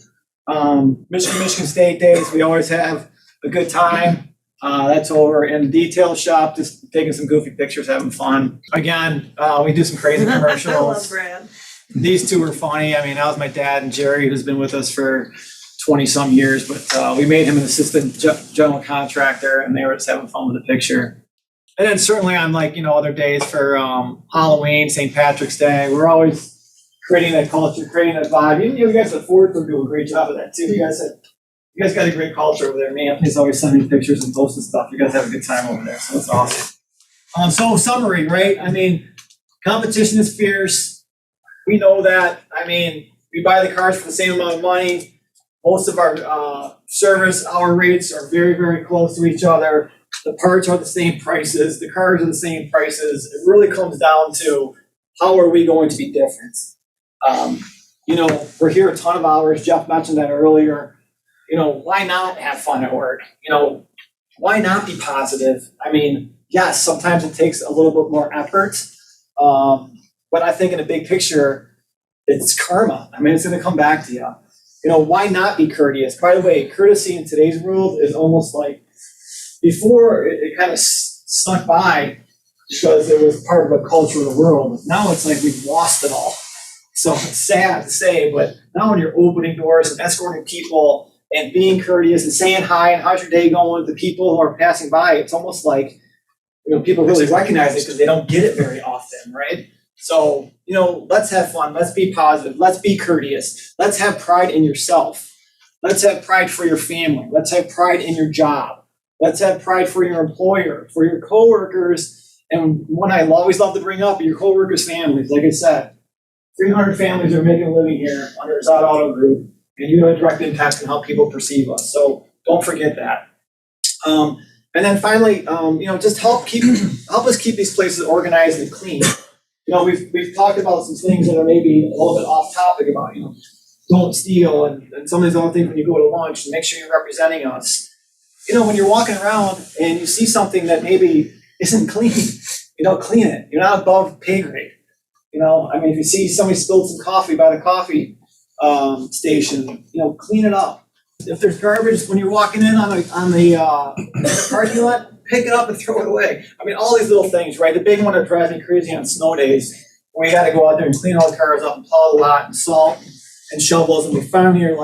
S1: Michigan State days, we always have a good time. That's over in the detail shop, just taking some goofy pictures, having fun. Again, we do some crazy commercials.
S19: I love Brad.
S1: These two were funny. I mean, that was my dad and Jerry, who's been with us for 20-some years, but we made him an assistant general contractor, and they were just having fun with the picture. And then certainly on other days for Halloween, St. Patrick's Day, we're always creating that culture, creating that vibe. You guys at Ford do a great job of that too. You guys got a great culture over there. Me, Anthony's always sending pictures and posting stuff. You guys have a good time over there, so it's awesome. So summary, right? I mean, competition is fierce. We know that. I mean, we buy the cars for the same amount of money. Most of our service hour rates are very, very close to each other. The parts are the same prices. The cars are the same prices. It really comes down to how are we going to be different? We're here a ton of hours. Jeff mentioned that earlier. Why not have fun at work? Why not be positive? I mean, yes, sometimes it takes a little bit more effort. But I think in a big picture, it's karma. I mean, it's going to come back to you. Why not be courteous? By the way, courtesy in today's world is almost like, before it kind of snuck by, because it was part of the culture of the world. Now it's like we've lost it all. So it's sad to say, but now when you're opening doors and escorting people and being courteous and saying hi and how's your day going to people who are passing by, it's almost like, people really recognize it because they don't get it very often, right? So, let's have fun. Let's be positive. Let's be courteous. Let's have pride in yourself. Let's have pride for your family. Let's have pride in your job. Let's have pride for your employer, for your coworkers. And one I always love to bring up, your coworkers' families. Like I said, 300 families are making a living here under Szott Auto Group, and you have a direct impact on how people perceive us. So don't forget that. And then finally, just help us keep these places organized and clean. We've talked about some things that are maybe a little bit off topic about, don't steal and some of these other things when you go to lunch, and make sure you're representing us. When you're walking around and you see something that maybe isn't clean, clean it. You're not above pay grade. If you see somebody spilled some coffee by the coffee station, clean it up. If there's garbage when you're walking in on the parking lot, pick it up and throw it away. All these little things, right? The big one that drives me crazy on snow days, when you got to go out there and clean all the cars up and plow the lot and salt and shovels, and we finally are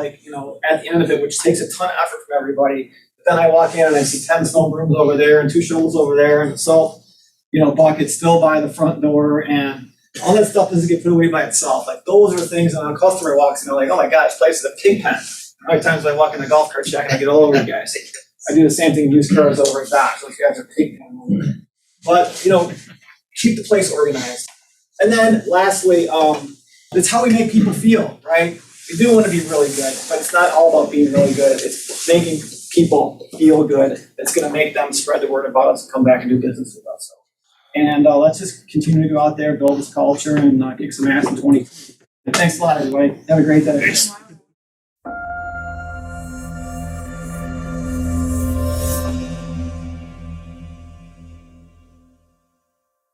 S1: at the end of it, which takes a ton of effort from everybody. But then I walk in and I see 10 snow brooms over there and 2 shovels over there and the salt, bucket still by the front door, and all that stuff doesn't get put away by itself. Those are the things that when a customer walks in, they're like, oh my gosh, this place is a pig pen. How many times I walk in the golf cart shack and I get all over you guys? I do the same thing in used cars over at Dodge. Those guys are pig pen. But, keep the place organized. And then lastly, it's how we make people feel, right? We do want to be really good, but it's not all about being really good. It's making people feel good. It's going to make them spread the word about us and come back and do business with us. And let's just continue to go out there, build this culture, and kick some ass in 2020. Thanks a lot, everybody. Have a great day.